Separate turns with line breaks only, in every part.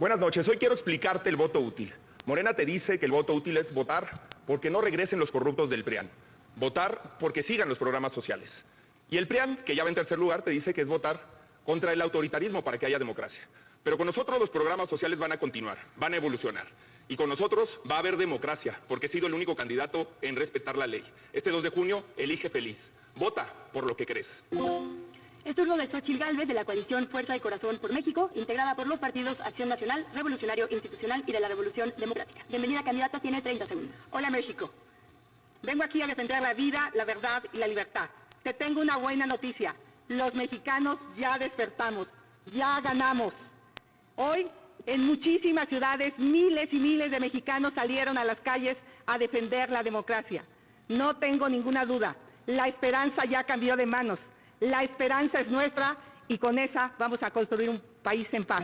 Buenas noches. Hoy quiero explicarte el voto útil. Morena te dice que el voto útil es votar porque no regresen los corruptos del PRIAN. Votar porque sigan los programas sociales. Y el PRIAN, que ya va en tercer lugar, te dice que es votar contra el autoritarismo para que haya democracia. Pero con nosotros los programas sociales van a continuar, van a evolucionar. Y con nosotros va a haber democracia, porque he sido el único candidato en respetar la ley. Este 2 de junio, elige feliz. Vota por lo que crees.
Es turno de Xóchitl Gálvez, de la coalición Fuerza y Corazón por México, integrada por los partidos Acción Nacional, Revolucionario Institucional y de la Revolución Democrática. Bienvenida, candidata, tiene 30 segundos.
Hola, México. Vengo aquí a defender la vida, la verdad y la libertad. Te tengo una buena noticia. Los mexicanos ya despertamos, ya ganamos. Hoy, en muchísimas ciudades, miles y miles de mexicanos salieron a las calles a defender la democracia. No tengo ninguna duda, la esperanza ya cambió de manos. La esperanza es nuestra y con esa vamos a construir un país en paz.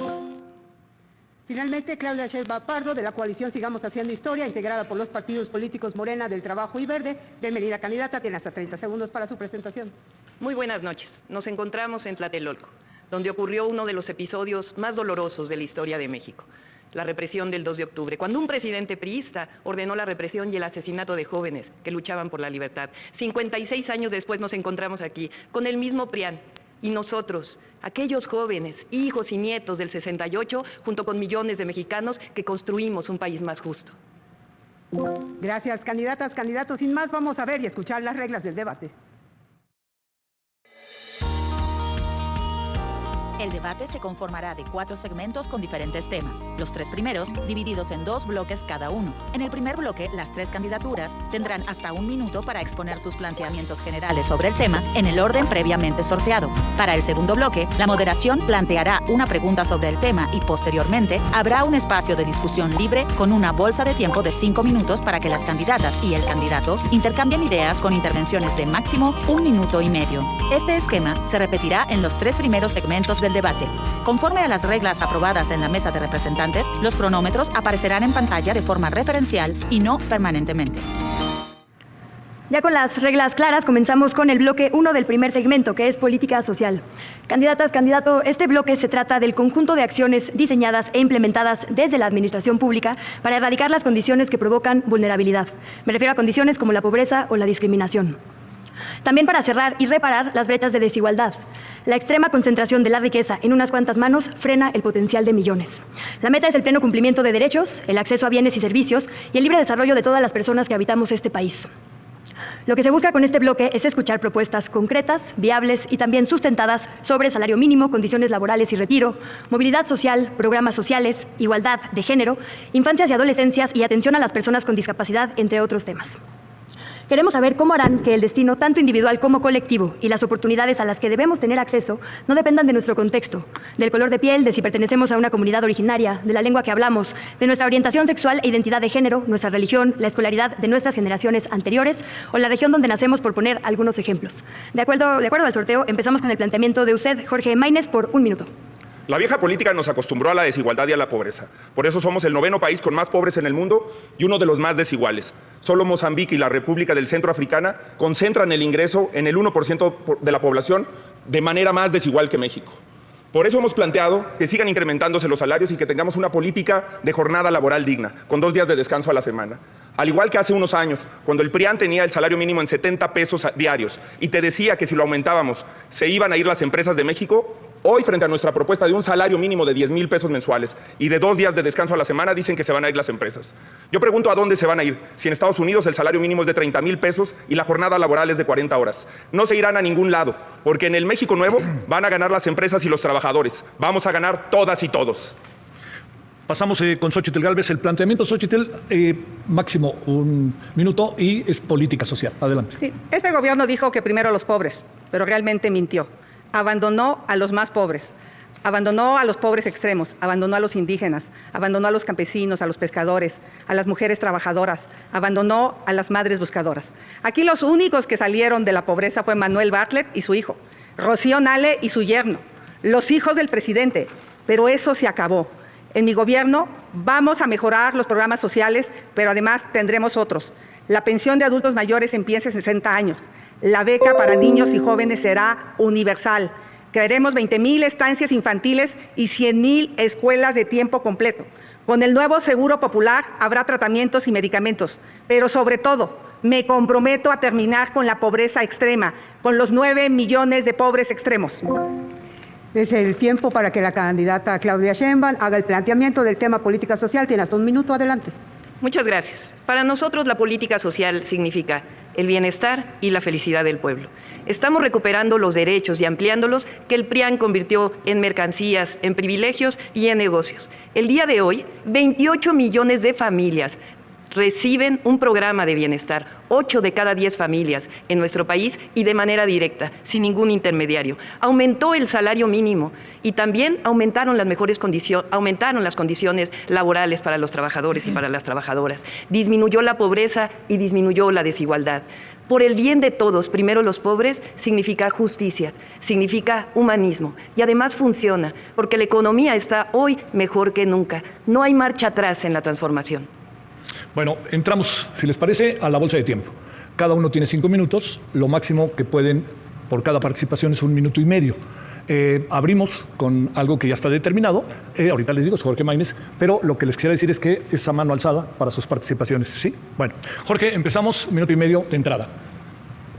Finalmente, Claudia Sheinbaum Pardo, de la coalición Sigamos Haciendo Historia, integrada por los partidos políticos Morena, del Trabajo y Verde. Bienvenida, candidata, tiene hasta 30 segundos para su presentación.
Muy buenas noches. Nos encontramos en Tlatelolco, donde ocurrió uno de los episodios más dolorosos de la historia de México, la represión del 2 de octubre, cuando un presidente priista ordenó la represión y el asesinato de jóvenes que luchaban por la libertad. 56 años después nos encontramos aquí, con el mismo PRIAN, y nosotros, aquellos jóvenes, hijos y nietos del 68, junto con millones de mexicanos que construimos un país más justo.
Gracias, candidatas, candidatos. Sin más, vamos a ver y escuchar las reglas del debate.
El debate se conformará de 4 segmentos con diferentes temas. Los 3 primeros, divididos en 2 bloques cada uno. En el primer bloque, las 3 candidaturas tendrán hasta 1 minuto para exponer sus planteamientos generales sobre el tema en el orden previamente sorteado. Para el segundo bloque, la moderación planteará una pregunta sobre el tema y posteriormente habrá un espacio de discusión libre con una bolsa de tiempo de 5 minutos para que las candidatas y el candidato intercambien ideas con intervenciones de máximo 1 minuto y medio. Este esquema se repetirá en los 3 primeros segmentos del debate. Conforme a las reglas aprobadas en la mesa de representantes, los cronómetros aparecerán en pantalla de forma referencial y no permanentemente.
Ya con las reglas claras, comenzamos con el bloque 1 del primer segmento, que es política social. Candidatas, candidato, este bloque se trata del conjunto de acciones diseñadas e implementadas desde la administración pública para erradicar las condiciones que provocan vulnerabilidad. Me refiero a condiciones como la pobreza o la discriminación. También para cerrar y reparar las brechas de desigualdad. La extrema concentración de la riqueza en unas cuantas manos frena el potencial de millones. La meta es el pleno cumplimiento de derechos, el acceso a bienes y servicios y el libre desarrollo de todas las personas que habitamos este país. Lo que se busca con este bloque es escuchar propuestas concretas, viables y también sustentadas sobre salario mínimo, condiciones laborales y retiro, movilidad social, programas sociales, igualdad de género, infancias y adolescencias y atención a las personas con discapacidad, entre otros temas. Queremos saber cómo harán que el destino, tanto individual como colectivo, y las oportunidades a las que debemos tener acceso no dependan de nuestro contexto, del color de piel, de si pertenecemos a una comunidad originaria, de la lengua que hablamos, de nuestra orientación sexual e identidad de género, nuestra religión, la escolaridad de nuestras generaciones anteriores o la región donde nacemos, por poner algunos ejemplos. De acuerdo al sorteo, empezamos con el planteamiento de usted, Jorge Maínez, por 1 minuto.
La vieja política nos acostumbró a la desigualdad y a la pobreza. Por eso somos el 9º país con más pobres en el mundo y uno de los más desiguales. Solo Mozambique y la República del Centro Africana concentran el ingreso en el 1% de la población de manera más desigual que México. Por eso hemos planteado que sigan incrementándose los salarios y que tengamos una política de jornada laboral digna, con 2 días de descanso a la semana. Al igual que hace unos años, cuando el PRIAN tenía el salario mínimo en 70 pesos diarios y te decía que si lo aumentábamos se iban a ir las empresas de México, hoy, frente a nuestra propuesta de un salario mínimo de 10,000 pesos mensuales y de 2 días de descanso a la semana, dicen que se van a ir las empresas. Yo pregunto a dónde se van a ir, si en Estados Unidos el salario mínimo es de 30,000 pesos y la jornada laboral es de 40 horas. No se irán a ningún lado, porque en el México nuevo van a ganar las empresas y los trabajadores. Vamos a ganar todas y todos.
Pasamos con Xóchitl Gálvez. El planteamiento, Xóchitl, máximo 1 minuto y es política social. Adelante.
Sí, este gobierno dijo que primero los pobres, pero realmente mintió. Abandonó a los más pobres, abandonó a los pobres extremos, abandonó a los indígenas, abandonó a los campesinos, a los pescadores, a las mujeres trabajadoras, abandonó a las madres buscadoras. Aquí los únicos que salieron de la pobreza fue Manuel Bartlett y su hijo, Rocío Nale y su yerno, los hijos del presidente, pero eso se acabó. En mi gobierno vamos a mejorar los programas sociales, pero además tendremos otros. La pensión de adultos mayores empieza a 60 años. La beca para niños y jóvenes será universal. Crearemos 20,000 estancias infantiles y 100,000 escuelas de tiempo completo. Con el nuevo Seguro Popular habrá tratamientos y medicamentos, pero sobre todo me comprometo a terminar con la pobreza extrema, con los 9 millones de pobres extremos.
Es el tiempo para que la candidata Claudia Sheinbaum haga el planteamiento del tema política social. Tiene hasta un minuto, adelante.
Muchas gracias. Para nosotros la política social significa el bienestar y la felicidad del pueblo. Estamos recuperando los derechos y ampliándolos que el PRIAN convirtió en mercancías, en privilegios y en negocios. El día de hoy, 28 millones de familias reciben un programa de bienestar, 8 de cada 10 familias en nuestro país y de manera directa, sin ningún intermediario. Aumentó el salario mínimo y también aumentaron las condiciones laborales para los trabajadores y para las trabajadoras. Disminuyó la pobreza y disminuyó la desigualdad. Por el bien de todos, primero los pobres, significa justicia, significa humanismo y además funciona, porque la economía está hoy mejor que nunca. No hay marcha atrás en la transformación.
Bueno, entramos, si les parece, a la bolsa de tiempo. Cada uno tiene 5 minutos, lo máximo que pueden por cada participación es 1 minuto y medio. Abrimos con algo que ya está determinado, ahorita les digo, es Jorge Maínez, pero lo que les quisiera decir es que es a mano alzada para sus participaciones, ¿sí? Bueno, Jorge, empezamos, 1 minuto y medio de entrada.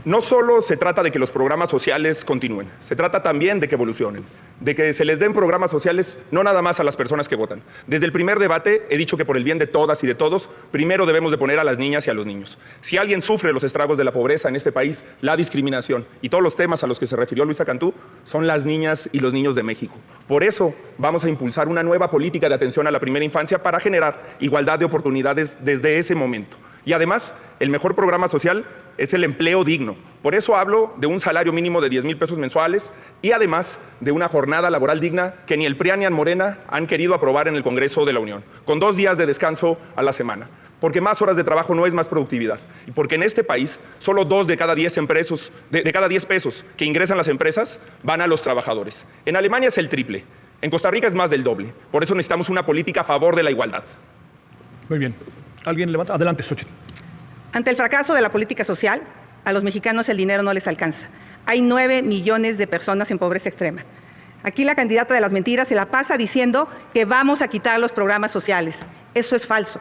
No solo se trata de que los programas sociales continúen, se trata también de que evolucionen, de que se les den programas sociales no nada más a las personas que votan. Desde el primer debate he dicho que por el bien de todas y de todos, primero debemos de poner a las niñas y a los niños. Si alguien sufre los estragos de la pobreza en este país, la discriminación y todos los temas a los que se refirió Luisa Cantú, son las niñas y los niños de México. Por eso vamos a impulsar una nueva política de atención a la primera infancia para generar igualdad de oportunidades desde ese momento. Y además, el mejor programa social es el empleo digno. Por eso hablo de un salario mínimo de 10,000 pesos mensuales y además de una jornada laboral digna que ni el PRIAN ni Morena han querido aprobar en el Congreso de la Unión, con 2 días de descanso a la semana. Porque más horas de trabajo no es más productividad. Y porque en este país, solo 2 de cada 10 de cada 10 pesos que ingresan las empresas van a los trabajadores. En Alemania es el triple. En Costa Rica es más del doble. Por eso necesitamos una política a favor de la igualdad.
Muy bien. ¿Alguien levanta? Adelante, Xochitl.
Ante el fracaso de la política social, a los mexicanos el dinero no les alcanza. Hay 9 millones de personas en pobreza extrema. Aquí la candidata de las mentiras se la pasa diciendo que vamos a quitar los programas sociales. Eso es falso.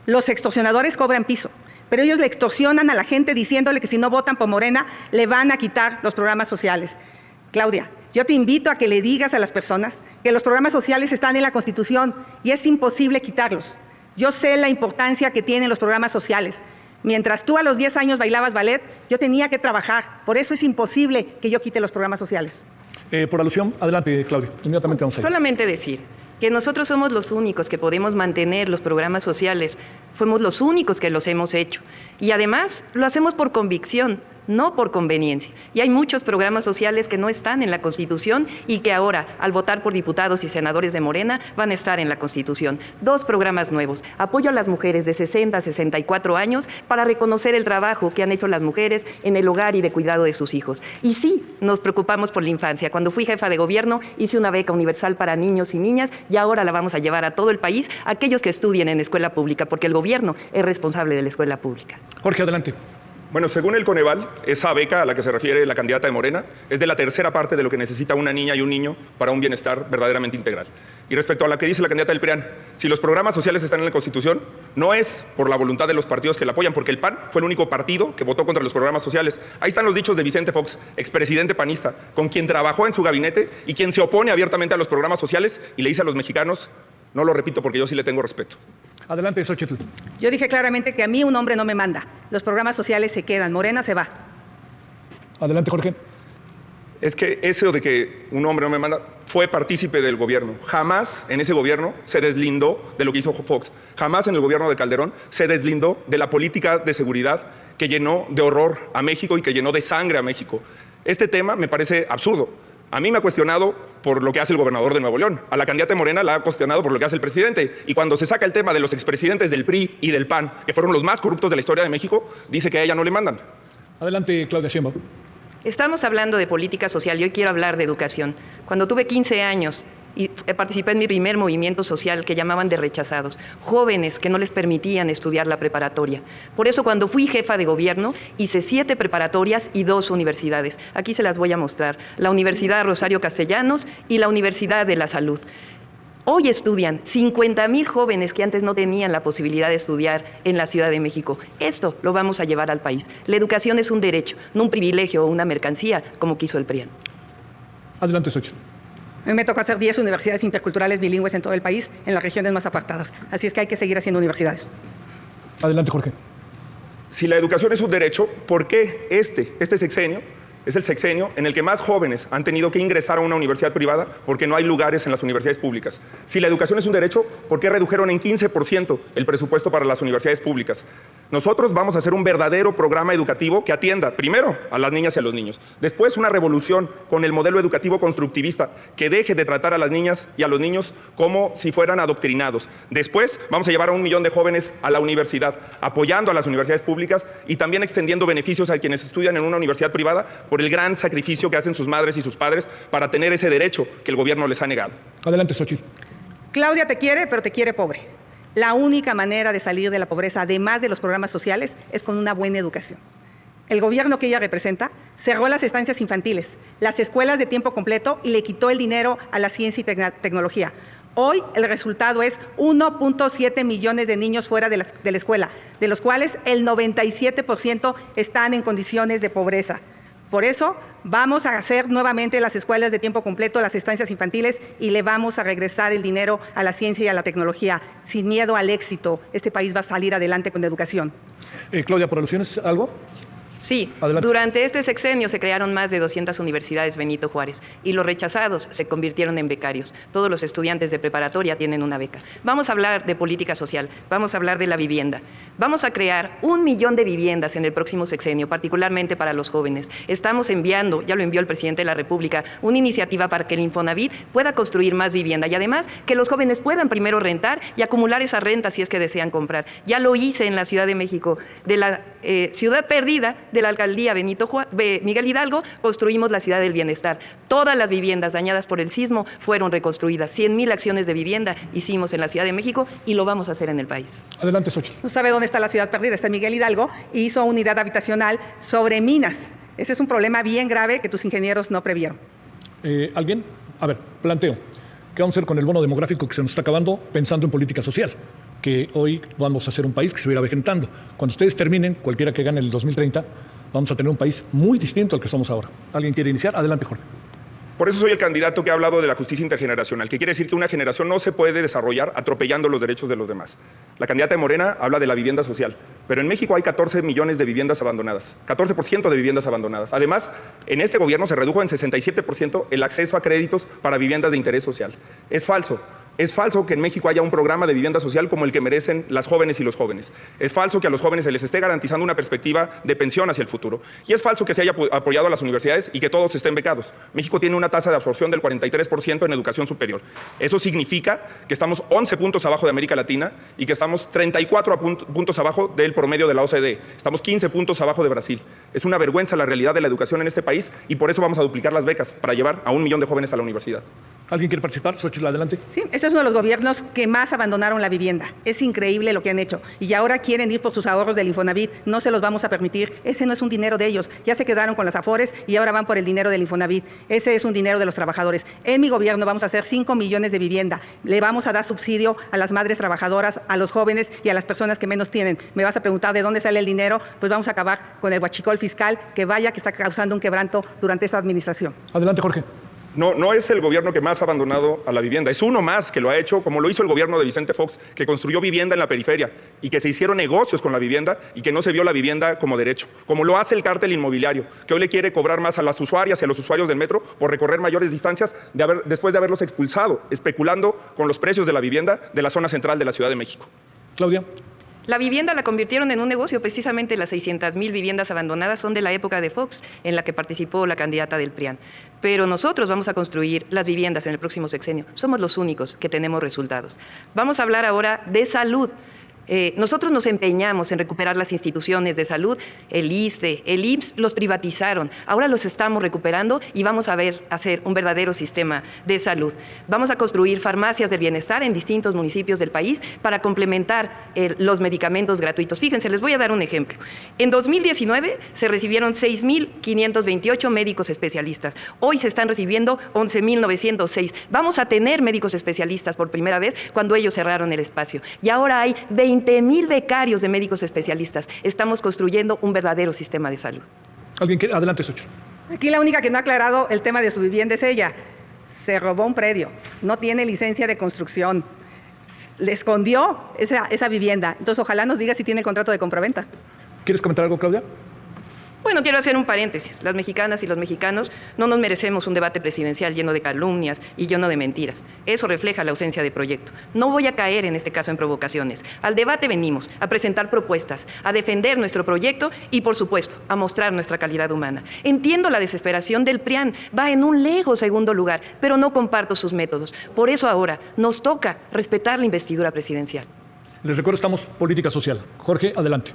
Los extorsionadores cobran piso, pero ellos le extorsionan a la gente diciéndole que si no votan por Morena, le van a quitar los programas sociales. Claudia, yo te invito a que le digas a las personas que los programas sociales están en la Constitución y es imposible quitarlos. Yo sé la importancia que tienen los programas sociales. Mientras tú a los 10 años bailabas ballet, yo tenía que trabajar. Por eso es imposible que yo quite los programas sociales.
Por alusión, adelante, Claudia. Inmediatamente vamos a ir.
Solamente decir que nosotros somos los únicos que podemos mantener los programas sociales. Fuimos los únicos que los hemos hecho. Y además lo hacemos por convicción, no por conveniencia. Y hay muchos programas sociales que no están en la Constitución y que ahora, al votar por diputados y senadores de Morena, van a estar en la Constitución. 2 programas nuevos. Apoyo a las mujeres de 60 a 64 años para reconocer el trabajo que han hecho las mujeres en el hogar y de cuidado de sus hijos. Y sí, nos preocupamos por la infancia. Cuando fui jefa de gobierno, hice una beca universal para niños y niñas y ahora la vamos a llevar a todo el país, a aquellos que estudien en escuela pública, porque el gobierno es responsable de la escuela pública.
Jorge, adelante.
Bueno, según el Coneval, esa beca a la que se refiere la candidata de Morena es de la tercera parte de lo que necesita una niña y un niño para un bienestar verdaderamente integral. Y respecto a lo que dice la candidata del PRIAN, si los programas sociales están en la Constitución, no es por la voluntad de los partidos que la apoyan, porque el PAN fue el único partido que votó contra los programas sociales. Ahí están los dichos de Vicente Fox, expresidente panista, con quien trabajó en su gabinete y quien se opone abiertamente a los programas sociales y le dice a los mexicanos, no lo repito porque yo sí le tengo respeto.
Adelante, Xochitl.
Yo dije claramente que a mí un hombre no me manda. Los programas sociales se quedan. Morena se va.
Adelante, Jorge.
Es que eso de que un hombre no me manda fue partícipe del gobierno. Jamás en ese gobierno se deslindó de lo que hizo Fox. Jamás en el gobierno de Calderón se deslindó de la política de seguridad que llenó de horror a México y que llenó de sangre a México. Este tema me parece absurdo. A mí me ha cuestionado por lo que hace el gobernador de Nuevo León. A la candidata de Morena la ha cuestionado por lo que hace el presidente. Y cuando se saca el tema de los expresidentes del PRI y del PAN, que fueron los más corruptos de la historia de México, dice que a ella no le mandan.
Adelante, Claudia Sheinbaum.
Estamos hablando de política social y hoy quiero hablar de educación. Cuando tuve 15 años, y participé en mi primer movimiento social que llamaban de rechazados, jóvenes que no les permitían estudiar la preparatoria. Por eso cuando fui jefa de gobierno hice 7 preparatorias y 2 universidades. Aquí se las voy a mostrar, la Universidad Rosario Castellanos y la Universidad de la Salud. Hoy estudian 50,000 jóvenes que antes no tenían la posibilidad de estudiar en la Ciudad de México. Esto lo vamos a llevar al país. La educación es un derecho, no un privilegio o una mercancía, como quiso el PRIAN.
Adelante, Xochitl.
A mí me toca hacer 10 universidades interculturales bilingües en todo el país, en las regiones más apartadas. Así es que hay que seguir haciendo universidades.
Adelante, Jorge.
Si la educación es un derecho, ¿por qué este sexenio es el sexenio en el que más jóvenes han tenido que ingresar a una universidad privada porque no hay lugares en las universidades públicas? Si la educación es un derecho, ¿por qué redujeron en 15% el presupuesto para las universidades públicas? Nosotros vamos a hacer un verdadero programa educativo que atienda primero a las niñas y a los niños, después una revolución con el modelo educativo constructivista que deje de tratar a las niñas y a los niños como si fueran adoctrinados. Después vamos a llevar a 1 millón de jóvenes a la universidad, apoyando a las universidades públicas y también extendiendo beneficios a quienes estudian en una universidad privada por el gran sacrificio que hacen sus madres y sus padres para tener ese derecho que el gobierno les ha negado.
Adelante, Xochitl.
Claudia te quiere, pero te quiere pobre. La única manera de salir de la pobreza, además de los programas sociales, es con una buena educación. El gobierno que ella representa cerró las estancias infantiles, las escuelas de tiempo completo y le quitó el dinero a la ciencia y tecnología. Hoy el resultado es 1.7 millones de niños fuera de la escuela, de los cuales el 97% están en condiciones de pobreza. Por eso vamos a hacer nuevamente las escuelas de tiempo completo, las estancias infantiles y le vamos a regresar el dinero a la ciencia y a la tecnología. Sin miedo al éxito, este país va a salir adelante con educación.
Claudia, ¿por alusiones algo?
Sí,
Adelante.
durante este sexenio se crearon más de 200 universidades Benito Juárez y los rechazados se convirtieron en becarios. Todos los estudiantes de preparatoria tienen una beca. Vamos a hablar de política social, vamos a hablar de la vivienda. Vamos a crear 1 millón de viviendas en el próximo sexenio, particularmente para los jóvenes. Estamos enviando, ya lo envió el presidente de la República, una iniciativa para que el Infonavit pueda construir más vivienda y además que los jóvenes puedan primero rentar y acumular esa renta si es que desean comprar. Ya lo hice en la Ciudad de México, de la ciudad perdida de la alcaldía Miguel Hidalgo, construimos la ciudad del bienestar. Todas las viviendas dañadas por el sismo fueron reconstruidas. 100,000 acciones de vivienda hicimos en la Ciudad de México y lo vamos a hacer en el país.
Adelante, Xochitl.
No sabe dónde está la ciudad perdida, está en Miguel Hidalgo y hizo unidad habitacional sobre minas. Ese es un problema bien grave que tus ingenieros no previeron.
¿Alguien? A ver, planteo. ¿Qué vamos a hacer con el bono demográfico que se nos está acabando pensando en política social? Que hoy vamos a ser un país que se va a ir avejentando. Cuando ustedes terminen, cualquiera que gane el 2030, vamos a tener un país muy distinto al que somos ahora. ¿Alguien quiere iniciar? Adelante, Jorge.
Por eso soy el candidato que ha hablado de la justicia intergeneracional, que quiere decir que una generación no se puede desarrollar atropellando los derechos de los demás. La candidata de Morena habla de la vivienda social, pero en México hay 14 millones de viviendas abandonadas, 14% de viviendas abandonadas. Además, en este gobierno se redujo en 67% el acceso a créditos para viviendas de interés social. Es falso. Es falso que en México haya un programa de vivienda social como el que merecen las jóvenes y los jóvenes. Es falso que a los jóvenes se les esté garantizando una perspectiva de pensión hacia el futuro. Y es falso que se haya apoyado a las universidades y que todos estén becados. México tiene una tasa de absorción del 43% en educación superior. Eso significa que estamos 11 puntos abajo de América Latina y que estamos 34 puntos abajo del promedio de la OCDE. Estamos 15 puntos abajo de Brasil. Es una vergüenza la realidad de la educación en este país y por eso vamos a duplicar las becas para llevar a 1 millón de jóvenes a la universidad.
¿Alguien quiere participar? Xochitl, adelante.
Sí, este es uno de los gobiernos que más abandonaron la vivienda. Es increíble lo que han hecho. Y ahora quieren ir por sus ahorros del Infonavit. No se los vamos a permitir. Ese no es un dinero de ellos. Ya se quedaron con las Afores y ahora van por el dinero del Infonavit. Ese es un dinero de los trabajadores. En mi gobierno vamos a hacer 5 millones de vivienda. Le vamos a dar subsidio a las madres trabajadoras, a los jóvenes y a las personas que menos tienen. Me vas a preguntar de dónde sale el dinero. Pues vamos a acabar con el huachicol fiscal que está causando un quebranto durante esta administración.
Adelante, Jorge.
No es el gobierno que más ha abandonado a la vivienda, es uno más que lo ha hecho, como lo hizo el gobierno de Vicente Fox, que construyó vivienda en la periferia y que se hicieron negocios con la vivienda y que no se vio la vivienda como derecho, como lo hace el cártel inmobiliario, que hoy le quiere cobrar más a las usuarias y a los usuarios del metro por recorrer mayores distancias después de haberlos expulsado, especulando con los precios de la vivienda de la zona central de la Ciudad de México.
Claudia.
La vivienda la convirtieron en un negocio, precisamente las 600,000 viviendas abandonadas son de la época de Fox, en la que participó la candidata del PRIAN. Pero nosotros vamos a construir las viviendas en el próximo sexenio, somos los únicos que tenemos resultados. Vamos a hablar ahora de salud. Nosotros nos empeñamos en recuperar las instituciones de salud, el ISSSTE, el IMSS, los privatizaron. Ahora los estamos recuperando y vamos a hacer un verdadero sistema de salud. Vamos a construir farmacias del bienestar en distintos municipios del país para complementar los medicamentos gratuitos. Fíjense, les voy a dar un ejemplo. En 2019 se recibieron 6.528 médicos especialistas. Hoy se están recibiendo 11.906. Vamos a tener médicos especialistas por primera vez cuando ellos cerraron el espacio. Y ahora hay 20.000 becarios de médicos especialistas. Estamos construyendo un verdadero sistema de salud.
¿Alguien quiere? Adelante, Xochitl.
Aquí la única que no ha aclarado el tema de su vivienda es ella. Se robó un predio, no tiene licencia de construcción, le escondió esa vivienda. Entonces, ojalá nos diga si tiene el contrato de compraventa.
¿Quieres comentar algo, Claudia?
Bueno, quiero hacer un paréntesis. Las mexicanas y los mexicanos no nos merecemos un debate presidencial lleno de calumnias y lleno de mentiras. Eso refleja la ausencia de proyecto. No voy a caer en este caso en provocaciones. Al debate venimos a presentar propuestas, a defender nuestro proyecto y, por supuesto, a mostrar nuestra calidad humana. Entiendo la desesperación del PRIAN, va en un lejos segundo lugar, pero no comparto sus métodos. Por eso ahora nos toca respetar la investidura presidencial.
Les recuerdo, estamos política social. Jorge, adelante.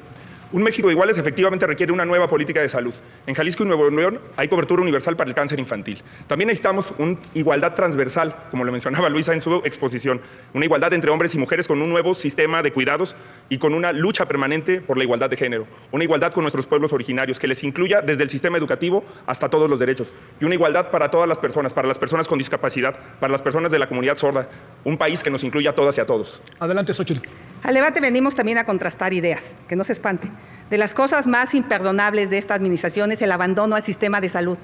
Un México de iguales efectivamente requiere una nueva política de salud. En Jalisco y Nuevo León hay cobertura universal para el cáncer infantil. También necesitamos una igualdad transversal, como lo mencionaba Luisa en su exposición, una igualdad entre hombres y mujeres con un nuevo sistema de cuidados y con una lucha permanente por la igualdad de género, una igualdad con nuestros pueblos originarios, que les incluya desde el sistema educativo hasta todos los derechos, y una igualdad para todas las personas con discapacidad, para las personas de la comunidad sorda, un país que nos incluya a todas y a todos.
Adelante, Xochitl.
Al debate venimos también a contrastar ideas, que no se espante. De las cosas más imperdonables de esta administración es el abandono al sistema de salud.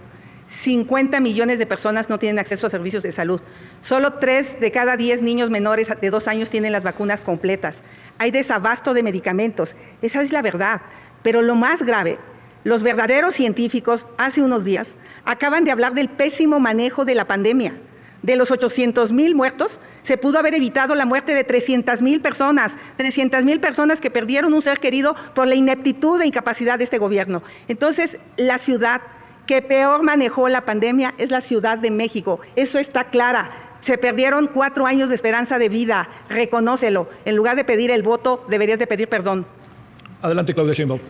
50 millones de personas no tienen acceso a servicios de salud. Solo 3 de cada 10 niños menores de 2 años tienen las vacunas completas. Hay desabasto de medicamentos. Esa es la verdad. Pero lo más grave, los verdaderos científicos, hace unos días, acaban de hablar del pésimo manejo de la pandemia. De los 800,000 muertos, se pudo haber evitado la muerte de 300,000 personas, 300,000 personas que perdieron un ser querido por la ineptitud e incapacidad de este gobierno. Entonces, la ciudad que peor manejó la pandemia es la Ciudad de México. Eso está clara. Se perdieron 4 años de esperanza de vida. Reconócelo. En lugar de pedir el voto, deberías de pedir perdón.
Adelante, Claudia Sheinbaum.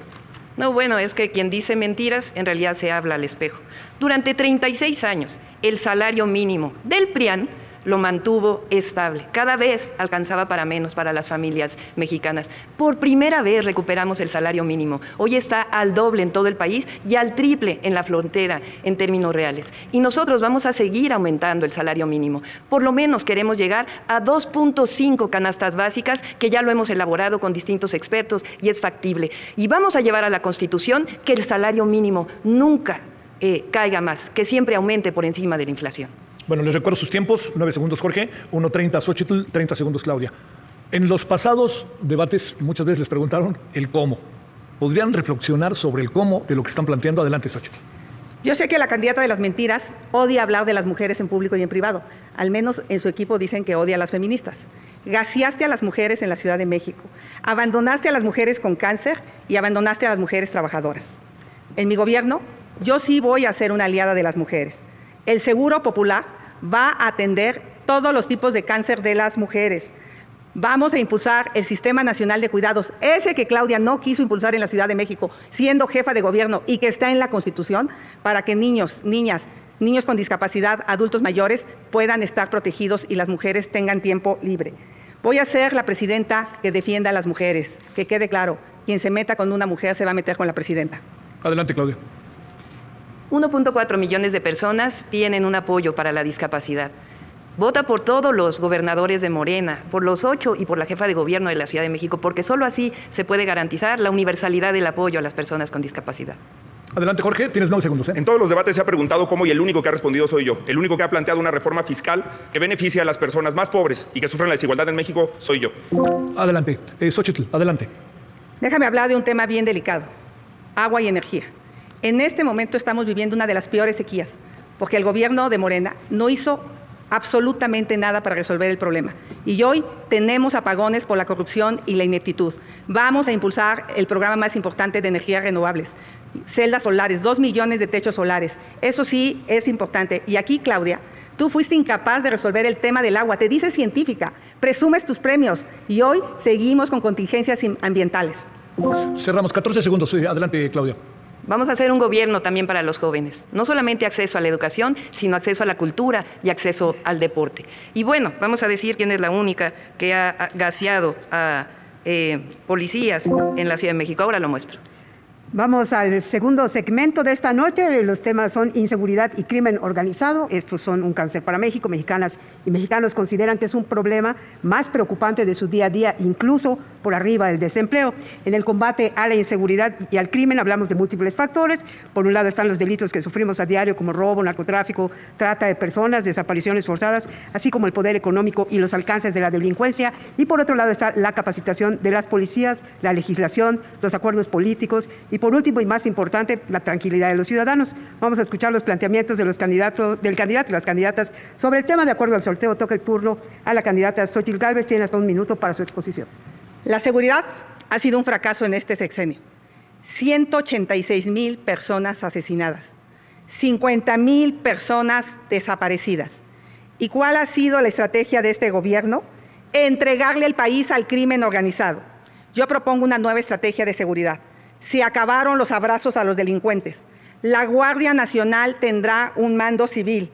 No, bueno, es que quien dice mentiras en realidad se habla al espejo. Durante 36 años, el salario mínimo del PRIAN lo mantuvo estable. Cada vez alcanzaba para menos para las familias mexicanas. Por primera vez recuperamos el salario mínimo. Hoy está al doble en todo el país y al triple en la frontera en términos reales. Y nosotros vamos a seguir aumentando el salario mínimo. Por lo menos queremos llegar a 2.5 canastas básicas, que ya lo hemos elaborado con distintos expertos y es factible. Y vamos a llevar a la Constitución que el salario mínimo nunca caiga más, que siempre aumente por encima de la inflación.
Bueno, les recuerdo sus tiempos. 9 segundos, Jorge. 1:30, Xochitl. 30 segundos, Claudia. En los pasados debates muchas veces les preguntaron el cómo. ¿Podrían reflexionar sobre el cómo de lo que están planteando? Adelante, Xochitl.
Yo sé que la candidata de las mentiras odia hablar de las mujeres en público y en privado. Al menos en su equipo dicen que odia a las feministas. Gaseaste a las mujeres en la Ciudad de México. Abandonaste a las mujeres con cáncer y abandonaste a las mujeres trabajadoras. En mi gobierno, yo sí voy a ser una aliada de las mujeres. El Seguro Popular va a atender todos los tipos de cáncer de las mujeres. Vamos a impulsar el Sistema Nacional de Cuidados, ese que Claudia no quiso impulsar en la Ciudad de México, siendo jefa de gobierno y que está en la Constitución, para que niños, niñas, niños con discapacidad, adultos mayores puedan estar protegidos y las mujeres tengan tiempo libre. Voy a ser la presidenta que defienda a las mujeres, que quede claro, quien se meta con una mujer se va a meter con la presidenta.
Adelante, Claudia.
1.4 millones de personas tienen un apoyo para la discapacidad. Vota por todos los gobernadores de Morena, por los 8 y por la jefa de gobierno de la Ciudad de México, porque solo así se puede garantizar la universalidad del apoyo a las personas con discapacidad.
Adelante, Jorge. Tienes 9 segundos.
En todos los debates se ha preguntado cómo y el único que ha respondido soy yo. El único que ha planteado una reforma fiscal que beneficia a las personas más pobres y que sufren la desigualdad en México soy yo.
Adelante. Xochitl, adelante.
Déjame hablar de un tema bien delicado: agua y energía. En este momento estamos viviendo una de las peores sequías, porque el gobierno de Morena no hizo absolutamente nada para resolver el problema. Y hoy tenemos apagones por la corrupción y la ineptitud. Vamos a impulsar el programa más importante de energías renovables, celdas solares, 2 millones de techos solares. Eso sí es importante. Y aquí, Claudia, Tú fuiste incapaz de resolver el tema del agua. Te dices científica, presumes tus premios y hoy seguimos con contingencias ambientales.
Cerramos 14 segundos. Sí, adelante, Claudia.
Vamos a hacer un gobierno también para los jóvenes. No solamente acceso a la educación, sino acceso a la cultura y acceso al deporte. Y bueno, vamos a decir quién es la única que ha gaseado a policías en la Ciudad de México. Ahora lo muestro.
Vamos al segundo segmento de esta noche. Los temas son inseguridad y crimen organizado. Estos son un cáncer para México. Mexicanas y mexicanos consideran que es un problema más preocupante de su día a día, incluso por arriba del desempleo. En el combate a la inseguridad y al crimen hablamos de múltiples factores. Por un lado están los delitos que sufrimos a diario, como robo, narcotráfico, trata de personas, desapariciones forzadas, así como el poder económico y los alcances de la delincuencia. Y por otro lado está la capacitación de las policías, la legislación, los acuerdos políticos y por último y más importante, la tranquilidad de los ciudadanos. Vamos a escuchar los planteamientos de del candidato y las candidatas sobre el tema. De acuerdo al sorteo, toca el turno a la candidata Xóchitl Gálvez. Tiene hasta un minuto para su exposición.
La seguridad ha sido un fracaso en este sexenio. 186,000 personas asesinadas, 50,000 personas desaparecidas. ¿Y cuál ha sido la estrategia de este gobierno? Entregarle el país al crimen organizado. Yo propongo una nueva estrategia de seguridad. Se acabaron los abrazos a los delincuentes. La Guardia Nacional tendrá un mando civil.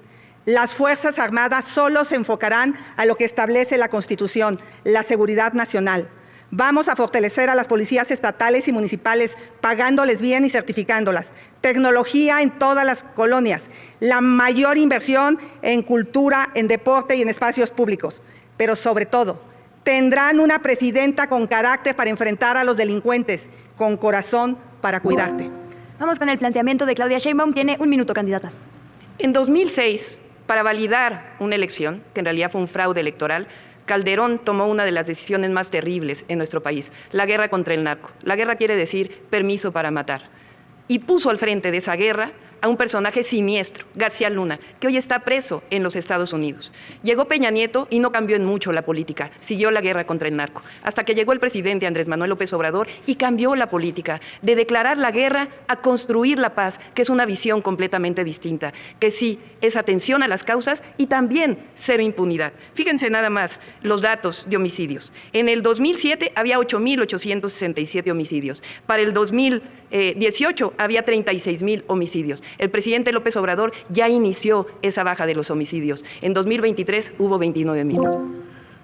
Las Fuerzas Armadas solo se enfocarán a lo que establece la Constitución, la seguridad nacional. Vamos a fortalecer a las policías estatales y municipales, pagándoles bien y certificándolas. Tecnología en todas las colonias. La mayor inversión en cultura, en deporte y en espacios públicos. Pero sobre todo, tendrán una presidenta con carácter para enfrentar a los delincuentes, con corazón para cuidarte.
Vamos con el planteamiento de Claudia Sheinbaum. Tiene un minuto, candidata.
En 2006, para validar una elección, que en realidad fue un fraude electoral, Calderón tomó una de las decisiones más terribles en nuestro país, la guerra contra el narco. La guerra quiere decir permiso para matar. Y puso al frente de esa guerra a un personaje siniestro, García Luna, que hoy está preso en los Estados Unidos. Llegó Peña Nieto y no cambió en mucho la política, siguió la guerra contra el narco, hasta que llegó el presidente Andrés Manuel López Obrador y cambió la política, de declarar la guerra a construir la paz, que es una visión completamente distinta, que sí es atención a las causas y también cero impunidad. Fíjense nada más los datos de homicidios. En el 2007 había 8,867 homicidios, para el 2018 había 36,000 homicidios. El presidente López Obrador ya inició esa baja de los homicidios. En 2023 hubo 29,000.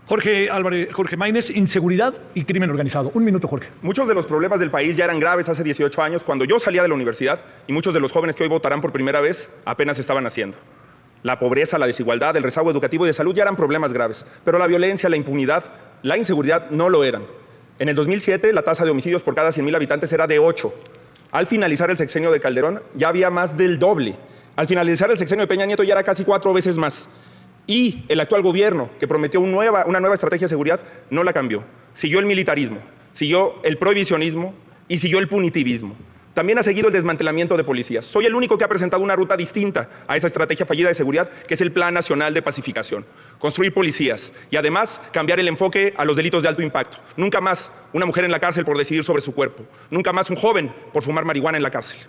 Jorge Maínez, inseguridad y crimen organizado. Un minuto, Jorge.
Muchos de los problemas del país ya eran graves hace 18 años, cuando yo salía de la universidad, y muchos de los jóvenes que hoy votarán por primera vez apenas estaban naciendo. La pobreza, la desigualdad, el rezago educativo y de salud ya eran problemas graves, pero la violencia, la impunidad, la inseguridad no lo eran. En el 2007, la tasa de homicidios por cada 100,000 habitantes era de 8. Al finalizar el sexenio de Calderón, ya había más del doble. Al finalizar el sexenio de Peña Nieto, ya era casi 4 veces más. Y el actual gobierno, que prometió una nueva estrategia de seguridad, no la cambió. Siguió el militarismo, siguió el prohibicionismo y siguió el punitivismo. También ha seguido el desmantelamiento de policías. Soy el único que ha presentado una ruta distinta a esa estrategia fallida de seguridad, que es el Plan Nacional de Pacificación. Construir policías y además cambiar el enfoque a los delitos de alto impacto. Nunca más una mujer en la cárcel por decidir sobre su cuerpo. Nunca más un joven por fumar marihuana en la cárcel.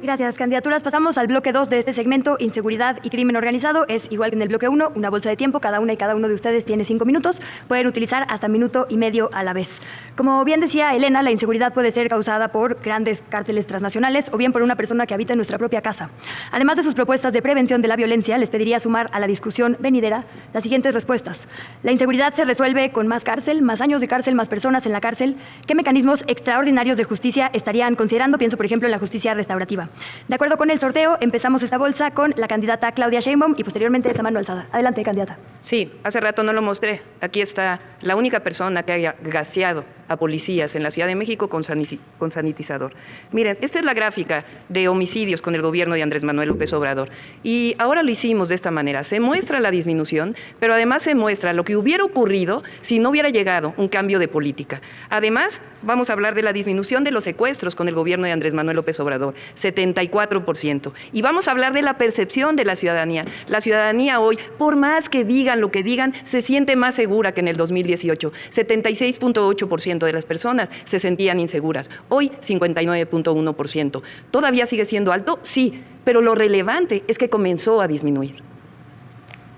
Gracias, candidaturas. Pasamos al bloque 2 de este segmento, inseguridad y crimen organizado. Es igual que en el bloque 1, una bolsa de tiempo. Cada una y cada uno de ustedes tiene 5 minutos. Pueden utilizar hasta 1,5 minutos a la vez. Como bien decía Elena, la inseguridad puede ser causada por grandes cárteles transnacionales o bien por una persona que habita en nuestra propia casa. Además de sus propuestas de prevención de la violencia, les pediría sumar a la discusión venidera las siguientes respuestas. La inseguridad se resuelve con más cárcel, más años de cárcel, más personas en la cárcel. ¿Qué mecanismos extraordinarios de justicia estarían considerando? Pienso, por ejemplo, en la justicia restaurativa. De acuerdo con el sorteo, empezamos esta bolsa con la candidata Claudia Sheinbaum y posteriormente esa mano alzada. Adelante, candidata.
Sí, hace rato no lo mostré. Aquí está la única persona que haya gaseado a policías en la Ciudad de México con sanitizador. Miren, esta es la gráfica de homicidios con el gobierno de Andrés Manuel López Obrador. Y ahora lo hicimos de esta manera. Se muestra la disminución, pero además se muestra lo que hubiera ocurrido si no hubiera llegado un cambio de política. Además, vamos a hablar de la disminución de los secuestros con el gobierno de Andrés Manuel López Obrador, 74%. Y vamos a hablar de la percepción de la ciudadanía. La ciudadanía hoy, por más que digan lo que digan, se siente más segura que en el 2018. 76,8% de las personas se sentían inseguras. Hoy, 59,1%. ¿Todavía sigue siendo alto? Sí, pero lo relevante es que comenzó a disminuir.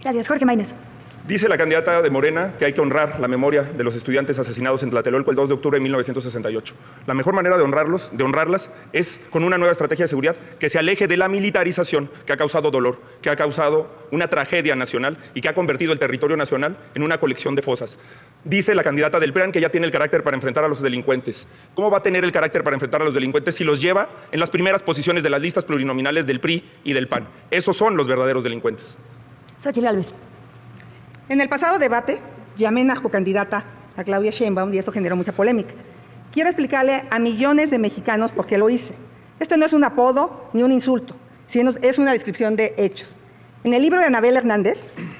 Gracias. Jorge Maínez.
Dice la candidata de Morena que hay que honrar la memoria de los estudiantes asesinados en Tlatelolco el 2 de octubre de 1968. La mejor manera de honrarlas es con una nueva estrategia de seguridad que se aleje de la militarización que ha causado dolor, que ha causado una tragedia nacional y que ha convertido el territorio nacional en una colección de fosas. Dice la candidata del PRIAN que ya tiene el carácter para enfrentar a los delincuentes. ¿Cómo va a tener el carácter para enfrentar a los delincuentes si los lleva en las primeras posiciones de las listas plurinominales del PRI y del PAN? Esos son los verdaderos delincuentes.
Xochitl Gálvez.
En el pasado debate, llamé narcocandidata a Claudia Sheinbaum y eso generó mucha polémica. Quiero explicarle a millones de mexicanos por qué lo hice. Esto no es un apodo ni un insulto, sino es una descripción de hechos. En el libro de Anabel Hernández,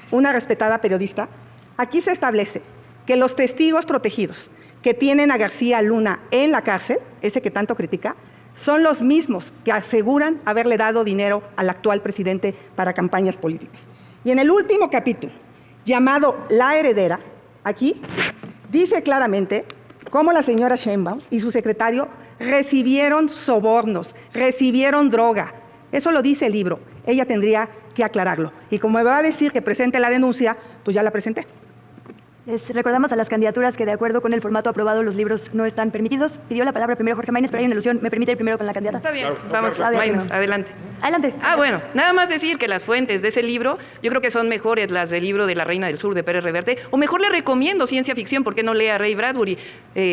una respetada periodista, aquí se establece que los testigos protegidos que tienen a García Luna en la cárcel, ese que tanto critica, son los mismos que aseguran haberle dado dinero al actual presidente para campañas políticas. Y en el último capítulo, llamado La Heredera, aquí dice claramente cómo la señora Sheinbaum y su secretario recibieron sobornos, recibieron droga. Eso lo dice el libro. Ella tendría que aclararlo. Y como me va a decir que presente la denuncia, pues ya la presenté.
Les recordamos a las candidaturas que de acuerdo con el formato aprobado los libros no están permitidos. Pidió la palabra primero Jorge Maínez, pero hay una ilusión. ¿Me permite ir primero con la candidata?
Está bien,
Claro,
vamos,
claro.
Maínez, adelante.
Adelante.
Bueno, nada más decir que las fuentes de ese libro, yo creo que son mejores las del libro de La Reina del Sur de Pérez Reverte, o mejor le recomiendo ciencia ficción, ¿por qué no lea Ray Bradbury,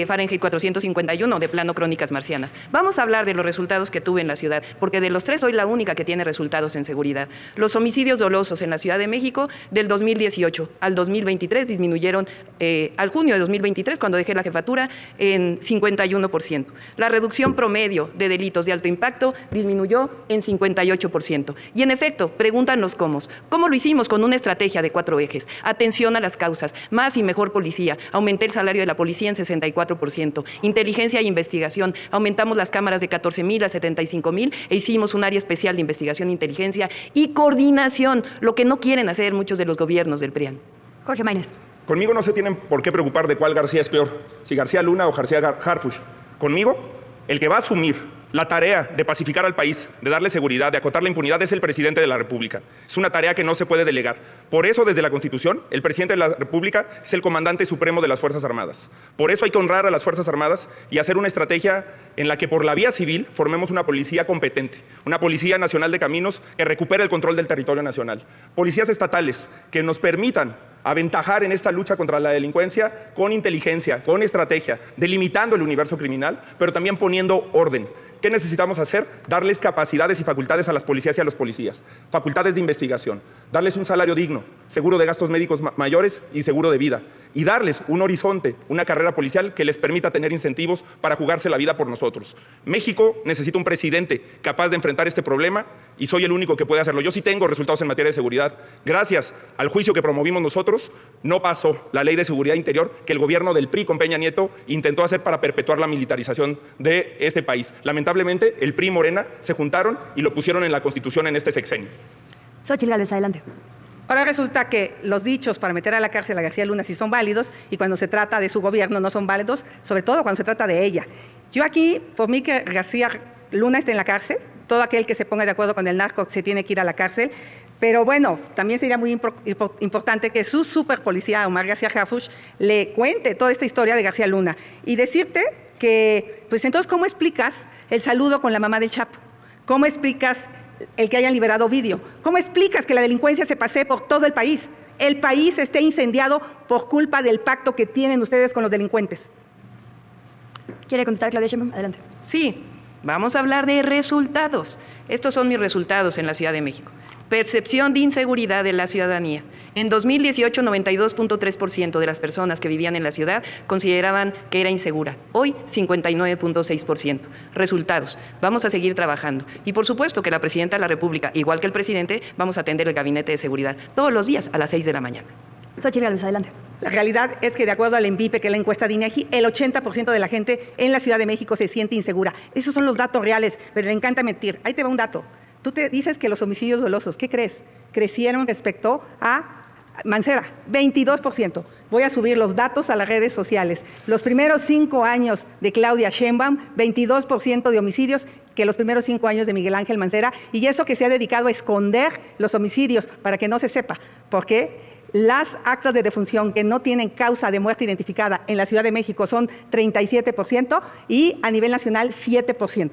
Fahrenheit 451, de plano Crónicas Marcianas? Vamos a hablar de los resultados que tuve en la ciudad, porque de los tres soy la única que tiene resultados en seguridad. Los homicidios dolosos en la Ciudad de México del 2018 al 2023 disminuyeron, al junio de 2023, cuando dejé la jefatura, en 51%. La reducción promedio de delitos de alto impacto disminuyó en 58%. Y en efecto, pregúntanos cómo. ¿Cómo lo hicimos? Con una estrategia de 4 ejes. Atención a las causas, más y mejor policía. Aumenté el salario de la policía en 64%. Inteligencia e investigación. Aumentamos las cámaras de 14,000 a 75,000 e hicimos un área especial de investigación e inteligencia y coordinación, lo que no quieren hacer muchos de los gobiernos del PRIAN.
Jorge Maínez.
Conmigo no se tienen por qué preocupar de cuál García es peor, si García Luna o García Harfuch. Conmigo, el que va a asumir la tarea de pacificar al país, de darle seguridad, de acotar la impunidad, es el presidente de la República. Es una tarea que no se puede delegar. Por eso, desde la Constitución, el presidente de la República es el comandante supremo de las Fuerzas Armadas. Por eso hay que honrar a las Fuerzas Armadas y hacer una estrategia en la que por la vía civil formemos una policía competente, una Policía Nacional de Caminos que recupere el control del territorio nacional, policías estatales que nos permitan aventajar en esta lucha contra la delincuencia con inteligencia, con estrategia, delimitando el universo criminal, pero también poniendo orden. ¿Qué necesitamos hacer? Darles capacidades y facultades a las policías y a los policías, facultades de investigación, darles un salario digno, seguro de gastos médicos mayores y seguro de vida, y darles un horizonte, una carrera policial que les permita tener incentivos para jugarse la vida por nosotros. México necesita un presidente capaz de enfrentar este problema y soy el único que puede hacerlo. Yo sí tengo resultados en materia de seguridad. Gracias al juicio que promovimos nosotros, no pasó la Ley de Seguridad Interior que el gobierno del PRI con Peña Nieto intentó hacer para perpetuar la militarización de este país. Lamentablemente, el PRI y Morena se juntaron y lo pusieron en la Constitución en este sexenio.
Xochitl Gálvez, adelante.
Ahora resulta que los dichos para meter a la cárcel a García Luna sí son válidos y cuando se trata de su gobierno no son válidos, sobre todo cuando se trata de ella. Yo aquí, por mí que García Luna esté en la cárcel, todo aquel que se ponga de acuerdo con el narco se tiene que ir a la cárcel, pero bueno, también sería muy importante que su superpolicía, Omar García Harfuch, le cuente toda esta historia de García Luna y decirte que, pues entonces, ¿cómo explicas el saludo con la mamá del Chapo? ¿Cómo explicas el que hayan liberado vídeo? ¿Cómo explicas que la delincuencia se pase por todo el país? El país esté incendiado por culpa del pacto que tienen ustedes con los delincuentes.
¿Quiere contestar Claudia Sheinbaum? Adelante.
Sí, vamos a hablar de resultados. Estos son mis resultados en la Ciudad de México. Percepción de inseguridad de la ciudadanía. En 2018, 92.3% de las personas que vivían en la ciudad consideraban que era insegura. Hoy, 59.6%. Resultados. Vamos a seguir trabajando. Y por supuesto que la Presidenta de la República, igual que el Presidente, vamos a atender el Gabinete de Seguridad todos los días a las 6 de la mañana.
Xochitl Gálvez, adelante.
La realidad es que de acuerdo al ENVIPE, que es la encuesta de INEGI, el 80% de la gente en la Ciudad de México se siente insegura. Esos son los datos reales, pero le encanta mentir. Ahí te va un dato. Tú te dices que los homicidios dolosos, ¿qué crees? Crecieron respecto a Mancera, 22%. Voy a subir los datos a las redes sociales. Los primeros 5 años de Claudia Sheinbaum, 22% de homicidios que los primeros 5 años de Miguel Ángel Mancera, y eso que se ha dedicado a esconder los homicidios para que no se sepa. porque las actas de defunción que no tienen causa de muerte identificada en la Ciudad de México son 37% y a nivel nacional 7%.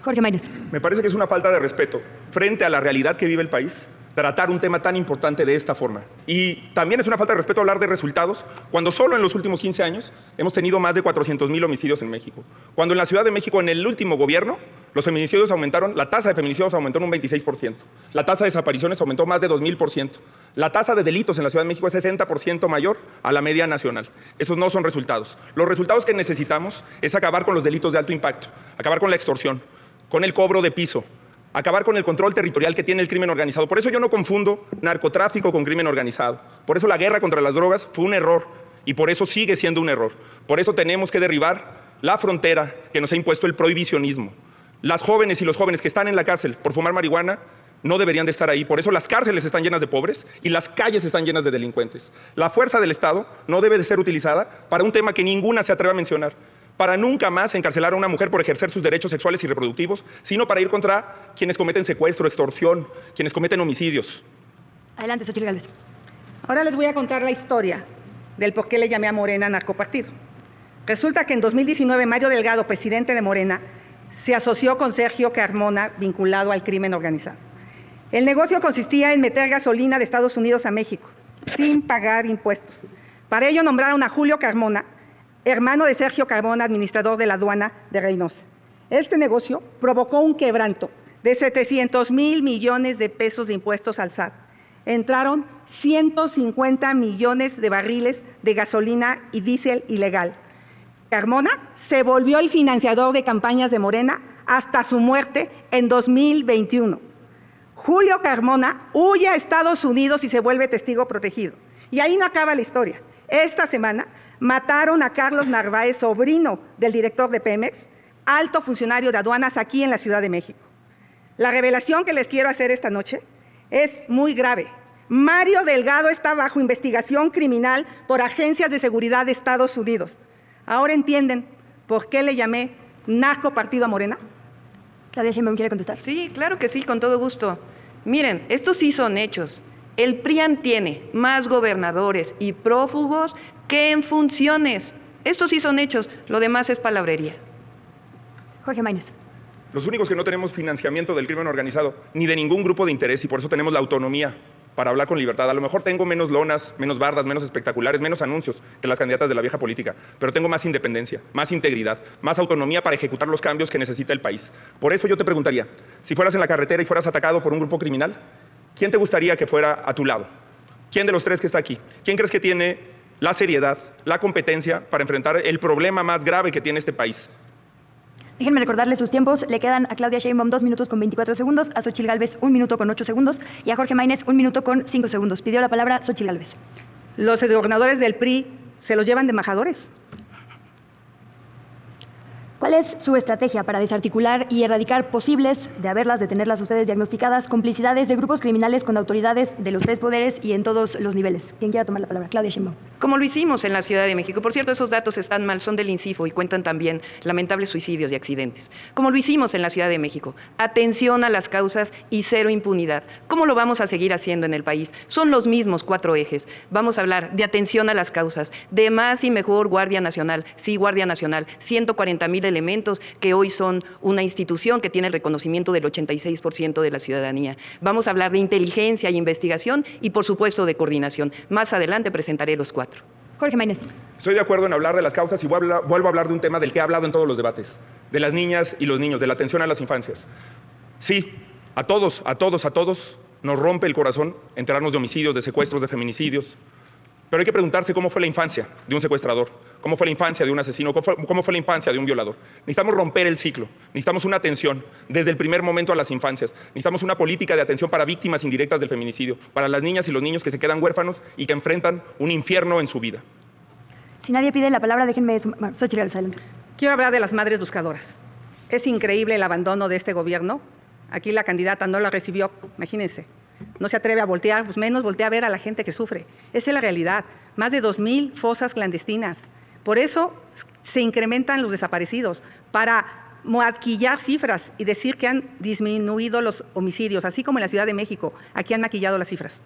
Jorge Maínez.
Me parece que es una falta de respeto frente a la realidad que vive el país tratar un tema tan importante de esta forma. Y también es una falta de respeto hablar de resultados cuando solo en los últimos 15 años hemos tenido más de 400,000 homicidios en México. Cuando en la Ciudad de México, en el último gobierno, los feminicidios aumentaron, la tasa de feminicidios aumentó en un 26%. La tasa de desapariciones aumentó más de 2,000%. La tasa de delitos en la Ciudad de México es 60% mayor a la media nacional. Esos no son resultados. Los resultados que necesitamos es acabar con los delitos de alto impacto, acabar con la extorsión, con el cobro de piso, acabar con el control territorial que tiene el crimen organizado. Por eso yo no confundo narcotráfico con crimen organizado. Por eso la guerra contra las drogas fue un error y por eso sigue siendo un error. Por eso tenemos que derribar la frontera que nos ha impuesto el prohibicionismo. Las jóvenes y los jóvenes que están en la cárcel por fumar marihuana no deberían de estar ahí. Por eso las cárceles están llenas de pobres y las calles están llenas de delincuentes. La fuerza del Estado no debe de ser utilizada para un tema que ninguna se atreve a mencionar, para nunca más encarcelar a una mujer por ejercer sus derechos sexuales y reproductivos, sino para ir contra quienes cometen secuestro, extorsión, quienes cometen homicidios.
Adelante, Xochitl Gálvez.
Ahora les voy a contar la historia del por qué le llamé a Morena narcopartido. Resulta que en 2019 Mario Delgado, presidente de Morena, se asoció con Sergio Carmona, vinculado al crimen organizado. El negocio consistía en meter gasolina de Estados Unidos a México, sin pagar impuestos. Para ello nombraron a Julio Carmona, hermano de Sergio Carmona, administrador de la aduana de Reynosa. Este negocio provocó un quebranto de 700,000 millones de pesos de impuestos al SAT. Entraron 150 millones de barriles de gasolina y diésel ilegal. Carmona se volvió el financiador de campañas de Morena hasta su muerte en 2021. Julio Carmona huye a Estados Unidos y se vuelve testigo protegido. Y ahí no acaba la historia. Esta semana mataron a Carlos Narváez, sobrino del director de Pemex, alto funcionario de aduanas aquí en la Ciudad de México. La revelación que les quiero hacer esta noche es muy grave. Mario Delgado está bajo investigación criminal por agencias de seguridad de Estados Unidos. ¿Ahora entienden por qué le llamé narcopartido a Morena?
Claudia Sheinbaum, ¿quiere contestar?
Sí, claro que sí, con todo gusto. Miren, estos sí son hechos. El PRIAN tiene más gobernadores y prófugos que en funciones. Estos sí son hechos, lo demás es palabrería.
Jorge Maínez.
Los únicos que no tenemos financiamiento del crimen organizado, ni de ningún grupo de interés, y por eso tenemos la autonomía para hablar con libertad. A lo mejor tengo menos lonas, menos bardas, menos espectaculares, menos anuncios que las candidatas de la vieja política, pero tengo más independencia, más integridad, más autonomía para ejecutar los cambios que necesita el país. Por eso yo te preguntaría, si fueras en la carretera y fueras atacado por un grupo criminal, ¿quién te gustaría que fuera a tu lado? ¿Quién de los tres que está aquí? ¿Quién crees que tiene la seriedad, la competencia para enfrentar el problema más grave que tiene este país?
Déjenme recordarles sus tiempos. Le quedan a Claudia Sheinbaum 2 minutos con 24 segundos, a Xochitl Gálvez 1 minuto con 8 segundos y a Jorge Maínez 1 minuto con 5 segundos. Pidió la palabra Xochitl Gálvez.
Los gobernadores del PRI se los llevan de embajadores.
¿Cuál es su estrategia para desarticular y erradicar posibles, de haberlas, de tenerlas ustedes diagnosticadas, complicidades de grupos criminales con autoridades de los tres poderes y en todos los niveles? ¿Quién quiera tomar la palabra? Claudia Sheinbaum.
Como lo hicimos en la Ciudad de México. Por cierto, esos datos están mal, son del INCIFO y cuentan también lamentables suicidios y accidentes. Como lo hicimos en la Ciudad de México. Atención a las causas y cero impunidad. ¿Cómo lo vamos a seguir haciendo en el país? Son los mismos 4 ejes. Vamos a hablar de atención a las causas, de más y mejor Guardia Nacional. Sí, Guardia Nacional. 140,000 elementos que hoy son una institución que tiene el reconocimiento del 86% de la ciudadanía. Vamos a hablar de inteligencia y investigación y, por supuesto, de coordinación. Más adelante presentaré los 4.
Jorge Maínez.
Estoy de acuerdo en hablar de las causas y vuelvo a hablar de un tema del que he hablado en todos los debates, de las niñas y los niños, de la atención a las infancias. Sí, a todos nos rompe el corazón enterarnos de homicidios, de secuestros, de feminicidios. Pero hay que preguntarse cómo fue la infancia de un secuestrador, cómo fue la infancia de un asesino, cómo fue la infancia de un violador. Necesitamos romper el ciclo, necesitamos una atención desde el primer momento a las infancias, necesitamos una política de atención para víctimas indirectas del feminicidio, para las niñas y los niños que se quedan huérfanos y que enfrentan un infierno en su vida.
Si nadie pide la palabra, déjenme... Xochitl Gálvez, adelante.
Quiero hablar de las madres buscadoras. Es increíble el abandono de este gobierno. Aquí la candidata no la recibió, imagínense. No se atreve a voltear, pues menos voltea a ver a la gente que sufre. Esa es la realidad. Más de 2,000 fosas clandestinas. Por eso se incrementan los desaparecidos, para maquillar cifras y decir que han disminuido los homicidios, así como en la Ciudad de México. Aquí han maquillado las cifras.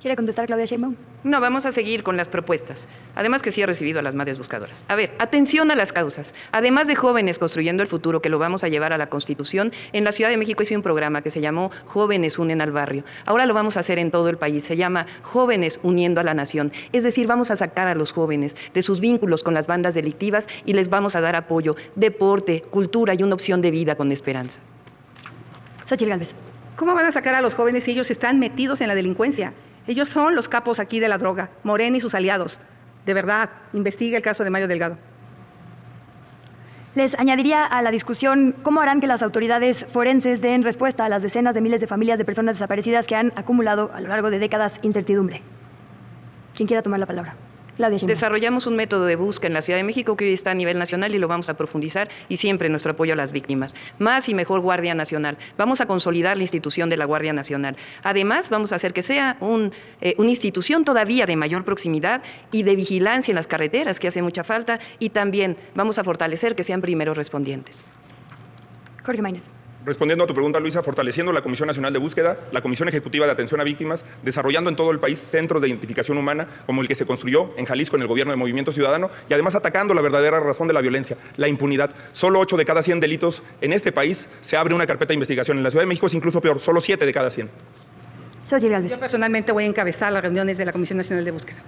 ¿Quiere contestar Claudia Sheinbaum?
No, vamos a seguir con las propuestas. Además que sí he recibido a las madres buscadoras. A ver, atención a las causas. Además de Jóvenes Construyendo el Futuro, que lo vamos a llevar a la Constitución, en la Ciudad de México hice un programa que se llamó Jóvenes Unen al Barrio. Ahora lo vamos a hacer en todo el país. Se llama Jóvenes Uniendo a la Nación. Es decir, vamos a sacar a los jóvenes de sus vínculos con las bandas delictivas y les vamos a dar apoyo, deporte, cultura y una opción de vida con esperanza.
Xochitl Gálvez.
¿Cómo van a sacar a los jóvenes si ellos están metidos en la delincuencia? Ellos son los capos aquí de la droga, Morena y sus aliados. De verdad, investigue el caso de Mario Delgado.
Les añadiría a la discusión cómo harán que las autoridades forenses den respuesta a las decenas de miles de familias de personas desaparecidas que han acumulado a lo largo de décadas incertidumbre. ¿Quién quiera tomar la palabra? Claudia Sheinbaum.
Desarrollamos un método de búsqueda en la Ciudad de México que hoy está a nivel nacional y lo vamos a profundizar, y siempre nuestro apoyo a las víctimas. Más y mejor Guardia Nacional. Vamos a consolidar la institución de la Guardia Nacional. Además, vamos a hacer que sea una institución todavía de mayor proximidad y de vigilancia en las carreteras, que hace mucha falta, y también vamos a fortalecer que sean primeros respondientes.
Jorge Maínez.
Respondiendo a tu pregunta, Luisa, fortaleciendo la Comisión Nacional de Búsqueda, la Comisión Ejecutiva de Atención a Víctimas, desarrollando en todo el país centros de identificación humana, como el que se construyó en Jalisco en el gobierno de Movimiento Ciudadano, y además atacando la verdadera razón de la violencia, la impunidad. Solo 8 de cada 100 delitos en este país se abre una carpeta de investigación. En la Ciudad de México es incluso peor, solo 7 de cada 100.
Xochitl Gálvez.
Yo personalmente voy a encabezar las reuniones de la Comisión Nacional de Búsqueda.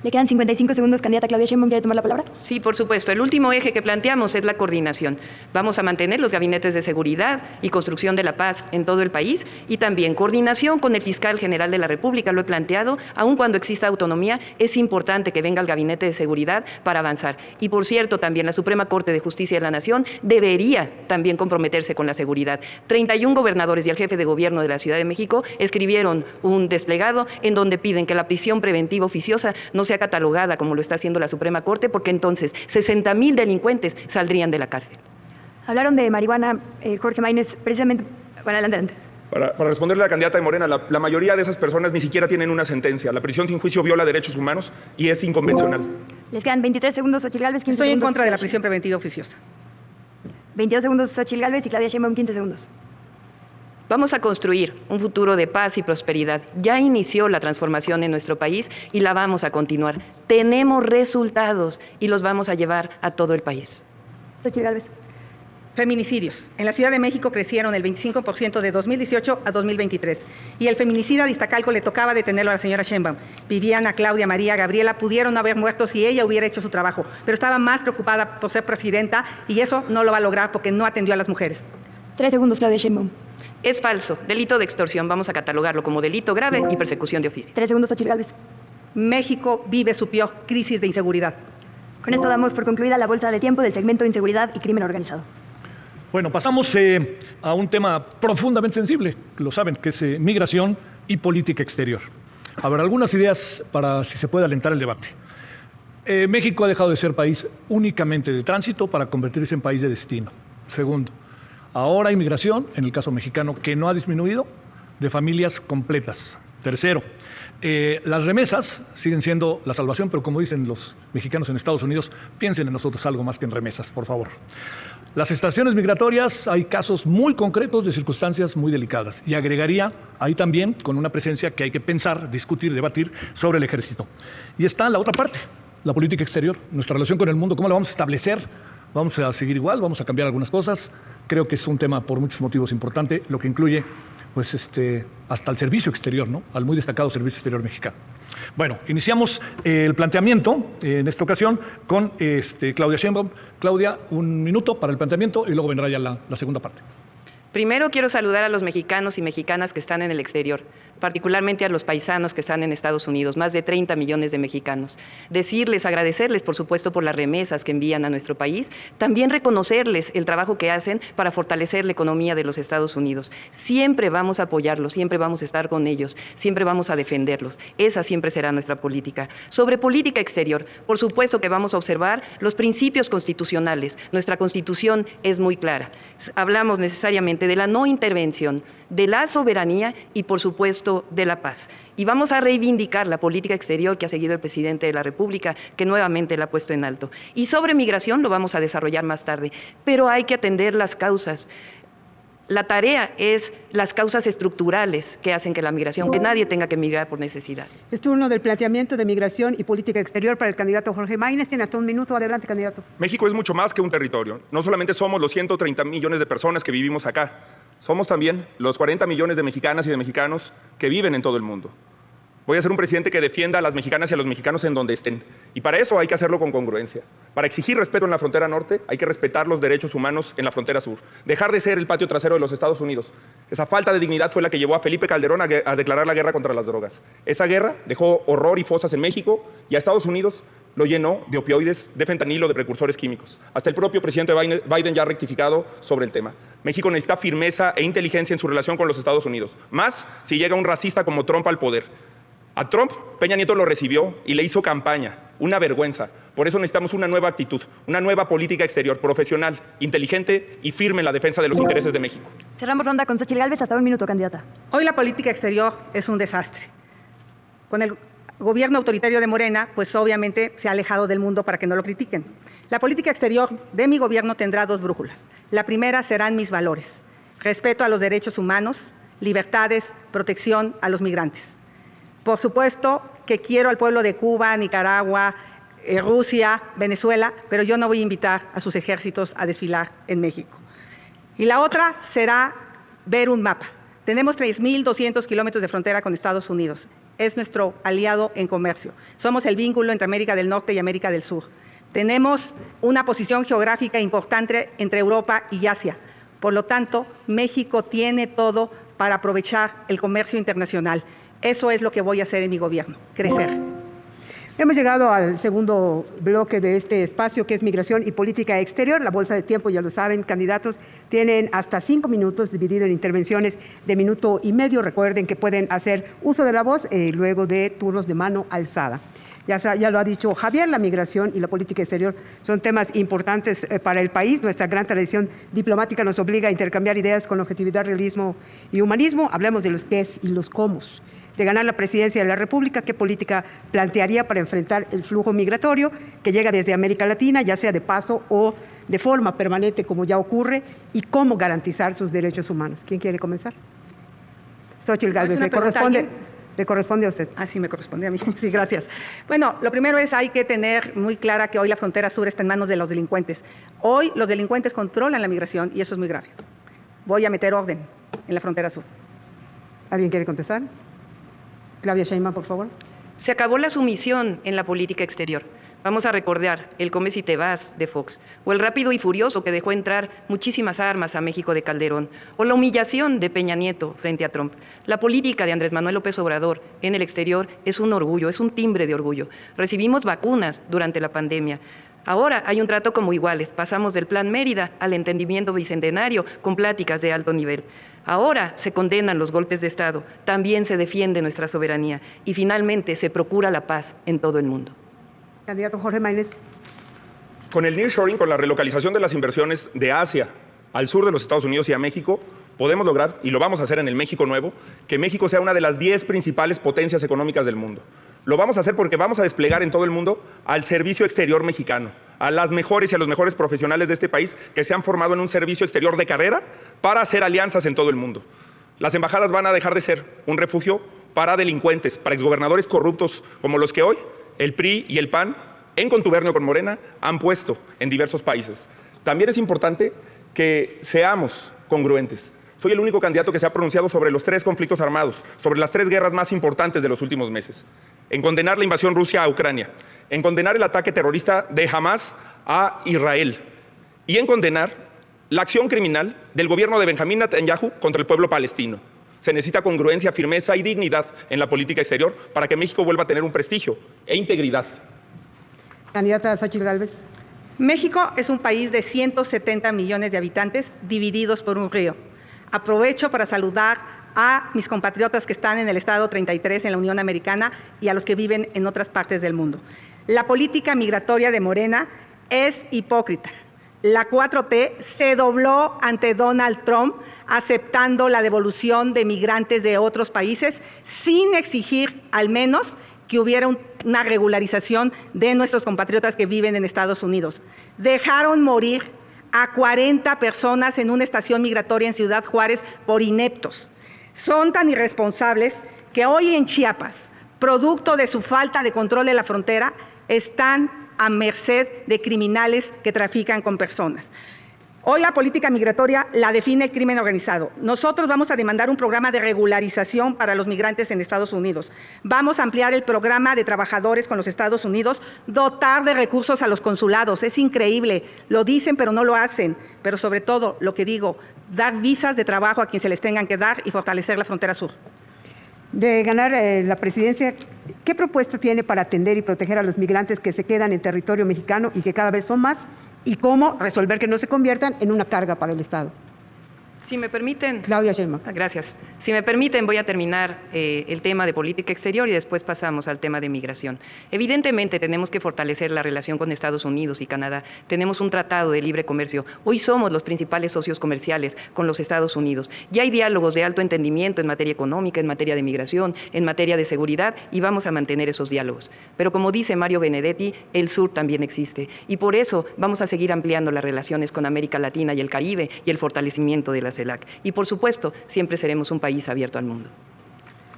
Le quedan 55 segundos. Candidata Claudia Sheinbaum, ¿quiere tomar la palabra?
Sí, por supuesto. El último eje que planteamos es la coordinación. Vamos a mantener los gabinetes de seguridad y construcción de la paz en todo el país, y también coordinación con el fiscal general de la República. Lo he planteado, aun cuando exista autonomía, es importante que venga el gabinete de seguridad para avanzar. Y por cierto, también la Suprema Corte de Justicia de la Nación debería también comprometerse con la seguridad. 31 gobernadores y el jefe de gobierno de la Ciudad de México escribieron un desplegado en donde piden que la prisión preventiva oficiosa no sea catalogada como lo está haciendo la Suprema Corte, porque entonces 60,000 delincuentes saldrían de la cárcel.
Hablaron de marihuana, Jorge Maínez, precisamente. Bueno, adelante.
Para responderle a la candidata de Morena, la mayoría de esas personas ni siquiera tienen una sentencia. La prisión sin juicio viola derechos humanos y es inconvencional.
Les quedan 23 segundos, Xochitl Gálvez, 15
Estoy en
segundos.
contra de la prisión preventiva oficiosa.
22 segundos, Xochitl Gálvez, y Claudia Sheinbaum, 15 segundos.
Vamos a construir un futuro de paz y prosperidad. Ya inició la transformación en nuestro país y la vamos a continuar. Tenemos resultados y los vamos a llevar a todo el país.
Xochitl Gálvez.
Feminicidios. En la Ciudad de México crecieron el 25% de 2018 a 2023. Y el feminicida de Iztacalco le tocaba detenerlo a la señora Sheinbaum. Viviana, Claudia, María, Gabriela pudieron haber muerto si ella hubiera hecho su trabajo, pero estaba más preocupada por ser presidenta, y eso no lo va a lograr porque no atendió a las mujeres.
3 segundos, Claudia Sheinbaum.
Es falso. Delito de extorsión. Vamos a catalogarlo como delito grave y persecución de oficio.
3 segundos, Xochitl Gálvez.
México vive su peor crisis de inseguridad.
Con esto damos por concluida la bolsa de tiempo del segmento Inseguridad y Crimen Organizado.
Bueno, pasamos a un tema profundamente sensible, lo saben, que es migración y política exterior. A ver, algunas ideas para si se puede alentar el debate. México ha dejado de ser país únicamente de tránsito para convertirse en país de destino. Segundo, ahora hay migración, en el caso mexicano, que no ha disminuido, de familias completas. Tercero, las remesas siguen siendo la salvación, pero como dicen los mexicanos en Estados Unidos, piensen en nosotros algo más que en remesas, por favor. Las estaciones migratorias, hay casos muy concretos de circunstancias muy delicadas. Y agregaría ahí también con una presencia que hay que pensar, discutir, debatir sobre el ejército. Y está la otra parte, la política exterior, nuestra relación con el mundo, cómo la vamos a establecer. Vamos a seguir igual, vamos a cambiar algunas cosas. Creo que es un tema por muchos motivos importante, lo que incluye pues hasta el servicio exterior, ¿no? Al muy destacado servicio exterior mexicano. Bueno, iniciamos el planteamiento en esta ocasión con Claudia Sheinbaum. Claudia, 1 minuto para el planteamiento y luego vendrá ya la segunda parte.
Primero quiero saludar a los mexicanos y mexicanas que están en el exterior, particularmente a los paisanos que están en Estados Unidos, más de 30 millones de mexicanos. Decirles, agradecerles, por supuesto, por las remesas que envían a nuestro país, también reconocerles el trabajo que hacen para fortalecer la economía de los Estados Unidos. Siempre vamos a apoyarlos, siempre vamos a estar con ellos, siempre vamos a defenderlos. Esa siempre será nuestra política. Sobre política exterior, por supuesto que vamos a observar los principios constitucionales. Nuestra Constitución es muy clara. Hablamos necesariamente de la no intervención, de la soberanía y, por supuesto, de la paz. Y vamos a reivindicar la política exterior que ha seguido el presidente de la República, que nuevamente la ha puesto en alto. Y sobre migración lo vamos a desarrollar más tarde, pero hay que atender las causas. La tarea es las causas estructurales que hacen que la migración, que nadie tenga que migrar por necesidad.
Es turno del planteamiento de migración y política exterior para el candidato Jorge Maínez. Tiene hasta un minuto. Adelante, candidato.
México es mucho más que un territorio. No solamente somos los 130 millones de personas que vivimos acá, somos también los 40 millones de mexicanas y de mexicanos que viven en todo el mundo. Voy a ser un presidente que defienda a las mexicanas y a los mexicanos en donde estén. Y para eso hay que hacerlo con congruencia. Para exigir respeto en la frontera norte, hay que respetar los derechos humanos en la frontera sur. Dejar de ser el patio trasero de los Estados Unidos. Esa falta de dignidad fue la que llevó a Felipe Calderón a declarar la guerra contra las drogas. Esa guerra dejó horror y fosas en México y a Estados Unidos lo llenó de opioides, de fentanilo, de precursores químicos. Hasta el propio presidente Biden ya ha rectificado sobre el tema. México necesita firmeza e inteligencia en su relación con los Estados Unidos. Más si llega un racista como Trump al poder. A Trump, Peña Nieto lo recibió y le hizo campaña, una vergüenza. Por eso necesitamos una nueva actitud, una nueva política exterior profesional, inteligente y firme en la defensa de los intereses de México.
Cerramos ronda con Xochitl Gálvez. Hasta un minuto, candidata.
Hoy la política exterior es un desastre. Con el gobierno autoritario de Morena, pues obviamente se ha alejado del mundo para que no lo critiquen. La política exterior de mi gobierno tendrá dos brújulas. La primera serán mis valores: respeto a los derechos humanos, libertades, protección a los migrantes. Por supuesto que quiero al pueblo de Cuba, Nicaragua, Rusia, Venezuela, pero yo no voy a invitar a sus ejércitos a desfilar en México. Y la otra será ver un mapa. Tenemos 3.200 kilómetros de frontera con Estados Unidos. Es nuestro aliado en comercio. Somos el vínculo entre América del Norte y América del Sur. Tenemos una posición geográfica importante entre Europa y Asia. Por lo tanto, México tiene todo para aprovechar el comercio internacional. Eso es lo que voy a hacer en mi gobierno, crecer.
Hemos llegado al segundo bloque de este espacio, que es migración y política exterior. La bolsa de tiempo, ya lo saben, candidatos tienen hasta 5 minutos, dividido en intervenciones de minuto y medio. Recuerden que pueden hacer uso de la voz luego de turnos de mano alzada. Ya lo ha dicho Javier, la migración y la política exterior son temas importantes para el país. Nuestra gran tradición diplomática nos obliga a intercambiar ideas con objetividad, realismo y humanismo. Hablemos de los qués y los cómo. De ganar la presidencia de la República, ¿qué política plantearía para enfrentar el flujo migratorio que llega desde América Latina, ya sea de paso o de forma permanente, como ya ocurre? ¿Y cómo garantizar sus derechos humanos? ¿Quién quiere comenzar? Xochitl Gálvez, ¿le corresponde a usted?
Ah, sí, me corresponde a mí. Sí, gracias. Bueno, lo primero es, hay que tener muy clara que hoy la frontera sur está en manos de los delincuentes. Hoy los delincuentes controlan la migración y eso es muy grave. Voy a meter orden en la frontera sur.
¿Alguien quiere contestar? Claudia Sheinbaum, por favor.
Se acabó la sumisión en la política exterior. Vamos a recordar el come si te vas de Fox, o el rápido y furioso que dejó entrar muchísimas armas a México de Calderón, o la humillación de Peña Nieto frente a Trump. La política de Andrés Manuel López Obrador en el exterior es un orgullo, es un timbre de orgullo. Recibimos vacunas durante la pandemia. Ahora hay un trato como iguales. Pasamos del Plan Mérida al entendimiento bicentenario con pláticas de alto nivel. Ahora se condenan los golpes de Estado, también se defiende nuestra soberanía y finalmente se procura la paz en todo el mundo.
Candidato Jorge Maínez.
Con el nearshoring, con la relocalización de las inversiones de Asia al sur de los Estados Unidos y a México, podemos lograr, y lo vamos a hacer en el México nuevo, que México sea una de las 10 principales potencias económicas del mundo. Lo vamos a hacer porque vamos a desplegar en todo el mundo al servicio exterior mexicano, a las mejores y a los mejores profesionales de este país que se han formado en un servicio exterior de carrera para hacer alianzas en todo el mundo. Las embajadas van a dejar de ser un refugio para delincuentes, para exgobernadores corruptos como los que hoy el PRI y el PAN, en contubernio con Morena, han puesto en diversos países. También es importante que seamos congruentes. Soy el único candidato que se ha pronunciado sobre los 3 conflictos armados, sobre las 3 guerras más importantes de los últimos meses. En condenar la invasión rusa a Ucrania, en condenar el ataque terrorista de Hamas a Israel y en condenar la acción criminal del gobierno de Benjamín Netanyahu contra el pueblo palestino. Se necesita congruencia, firmeza y dignidad en la política exterior para que México vuelva a tener un prestigio e integridad.
Candidata Xochitl Gálvez.
México es un país de 170 millones de habitantes divididos por un río. Aprovecho para saludar a mis compatriotas que están en el estado 33 en la Unión Americana y a los que viven en otras partes del mundo. La política migratoria de Morena es hipócrita. La 4T se dobló ante Donald Trump aceptando la devolución de migrantes de otros países sin exigir al menos que hubiera una regularización de nuestros compatriotas que viven en Estados Unidos. Dejaron morir a 40 personas en una estación migratoria en Ciudad Juárez por ineptos. Son tan irresponsables que hoy en Chiapas, producto de su falta de control de la frontera, están a merced de criminales que trafican con personas. Hoy la política migratoria la define el crimen organizado. Nosotros vamos a demandar un programa de regularización para los migrantes en Estados Unidos. Vamos a ampliar el programa de trabajadores con los Estados Unidos, dotar de recursos a los consulados. Es increíble, lo dicen pero no lo hacen. Pero sobre todo, lo que digo, dar visas de trabajo a quien se les tengan que dar y fortalecer la frontera sur.
De ganar la presidencia, ¿qué propuesta tiene para atender y proteger a los migrantes que se quedan en territorio mexicano y que cada vez son más? ¿Y cómo resolver que no se conviertan en una carga para el Estado?
Si me permiten.
Claudia Sheinbaum.
Gracias. Si me permiten, voy a terminar el tema de política exterior y después pasamos al tema de migración. Evidentemente, tenemos que fortalecer la relación con Estados Unidos y Canadá. Tenemos un tratado de libre comercio. Hoy somos los principales socios comerciales con los Estados Unidos. Ya hay diálogos de alto entendimiento en materia económica, en materia de migración, en materia de seguridad y vamos a mantener esos diálogos. Pero como dice Mario Benedetti, el sur también existe y por eso vamos a seguir ampliando las relaciones con América Latina y el Caribe y el fortalecimiento de la CELAC. Y por supuesto, siempre seremos un país abierto al mundo.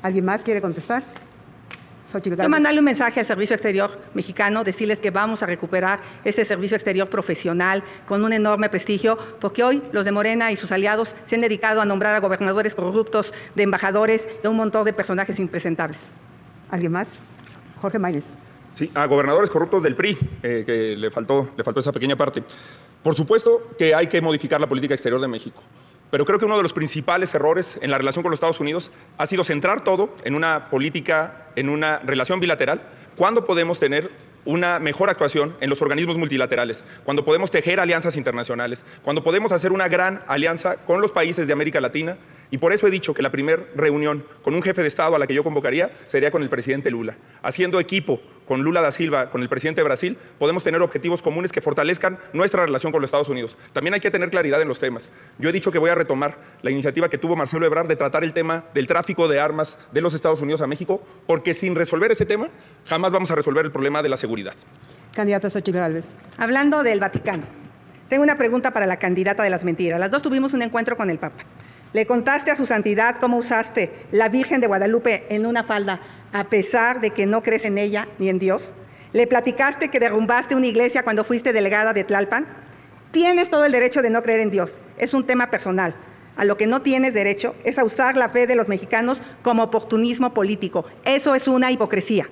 ¿Alguien más quiere contestar? Xochitl Gálvez.
Yo mandarle un mensaje al Servicio Exterior mexicano, decirles que vamos a recuperar ese servicio exterior profesional con un enorme prestigio, porque hoy los de Morena y sus aliados se han dedicado a nombrar a gobernadores corruptos, de embajadores y a un montón de personajes impresentables.
¿Alguien más? Jorge Maynes.
Sí, a gobernadores corruptos del PRI, que le faltó esa pequeña parte. Por supuesto que hay que modificar la política exterior de México. Pero creo que uno de los principales errores en la relación con los Estados Unidos ha sido centrar todo en una política, en una relación bilateral, cuando podemos tener una mejor actuación en los organismos multilaterales, cuando podemos tejer alianzas internacionales, cuando podemos hacer una gran alianza con los países de América Latina. Y por eso he dicho que la primera reunión con un jefe de Estado a la que yo convocaría sería con el presidente Lula. Haciendo equipo con Lula da Silva, con el presidente de Brasil, podemos tener objetivos comunes que fortalezcan nuestra relación con los Estados Unidos. También hay que tener claridad en los temas. Yo he dicho que voy a retomar la iniciativa que tuvo Marcelo Ebrard de tratar el tema del tráfico de armas de los Estados Unidos a México, porque sin resolver ese tema, jamás vamos a resolver el problema de la seguridad.
Candidata Xochitl Gálvez.
Hablando del Vaticano, tengo una pregunta para la candidata de las mentiras. Las dos tuvimos un encuentro con el Papa. ¿Le contaste a su santidad cómo usaste la Virgen de Guadalupe en una falda, a pesar de que no crees en ella ni en Dios? ¿Le platicaste que derrumbaste una iglesia cuando fuiste delegada de Tlalpan? Tienes todo el derecho de no creer en Dios. Es un tema personal. A lo que no tienes derecho es a usar la fe de los mexicanos como oportunismo político. Eso es una hipocresía.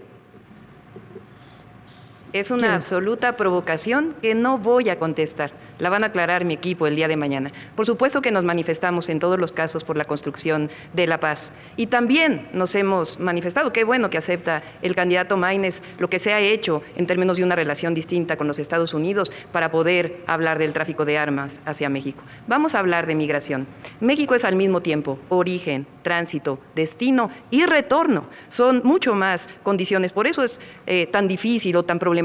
Es una absoluta provocación que no voy a contestar. La van a aclarar mi equipo el día de mañana. Por supuesto que nos manifestamos en todos los casos por la construcción de la paz. Y también nos hemos manifestado, qué bueno que acepta el candidato Maynes lo que se ha hecho en términos de una relación distinta con los Estados Unidos para poder hablar del tráfico de armas hacia México. Vamos a hablar de migración. México es al mismo tiempo origen, tránsito, destino y retorno. Son mucho más condiciones. Por eso es tan difícil o tan problemática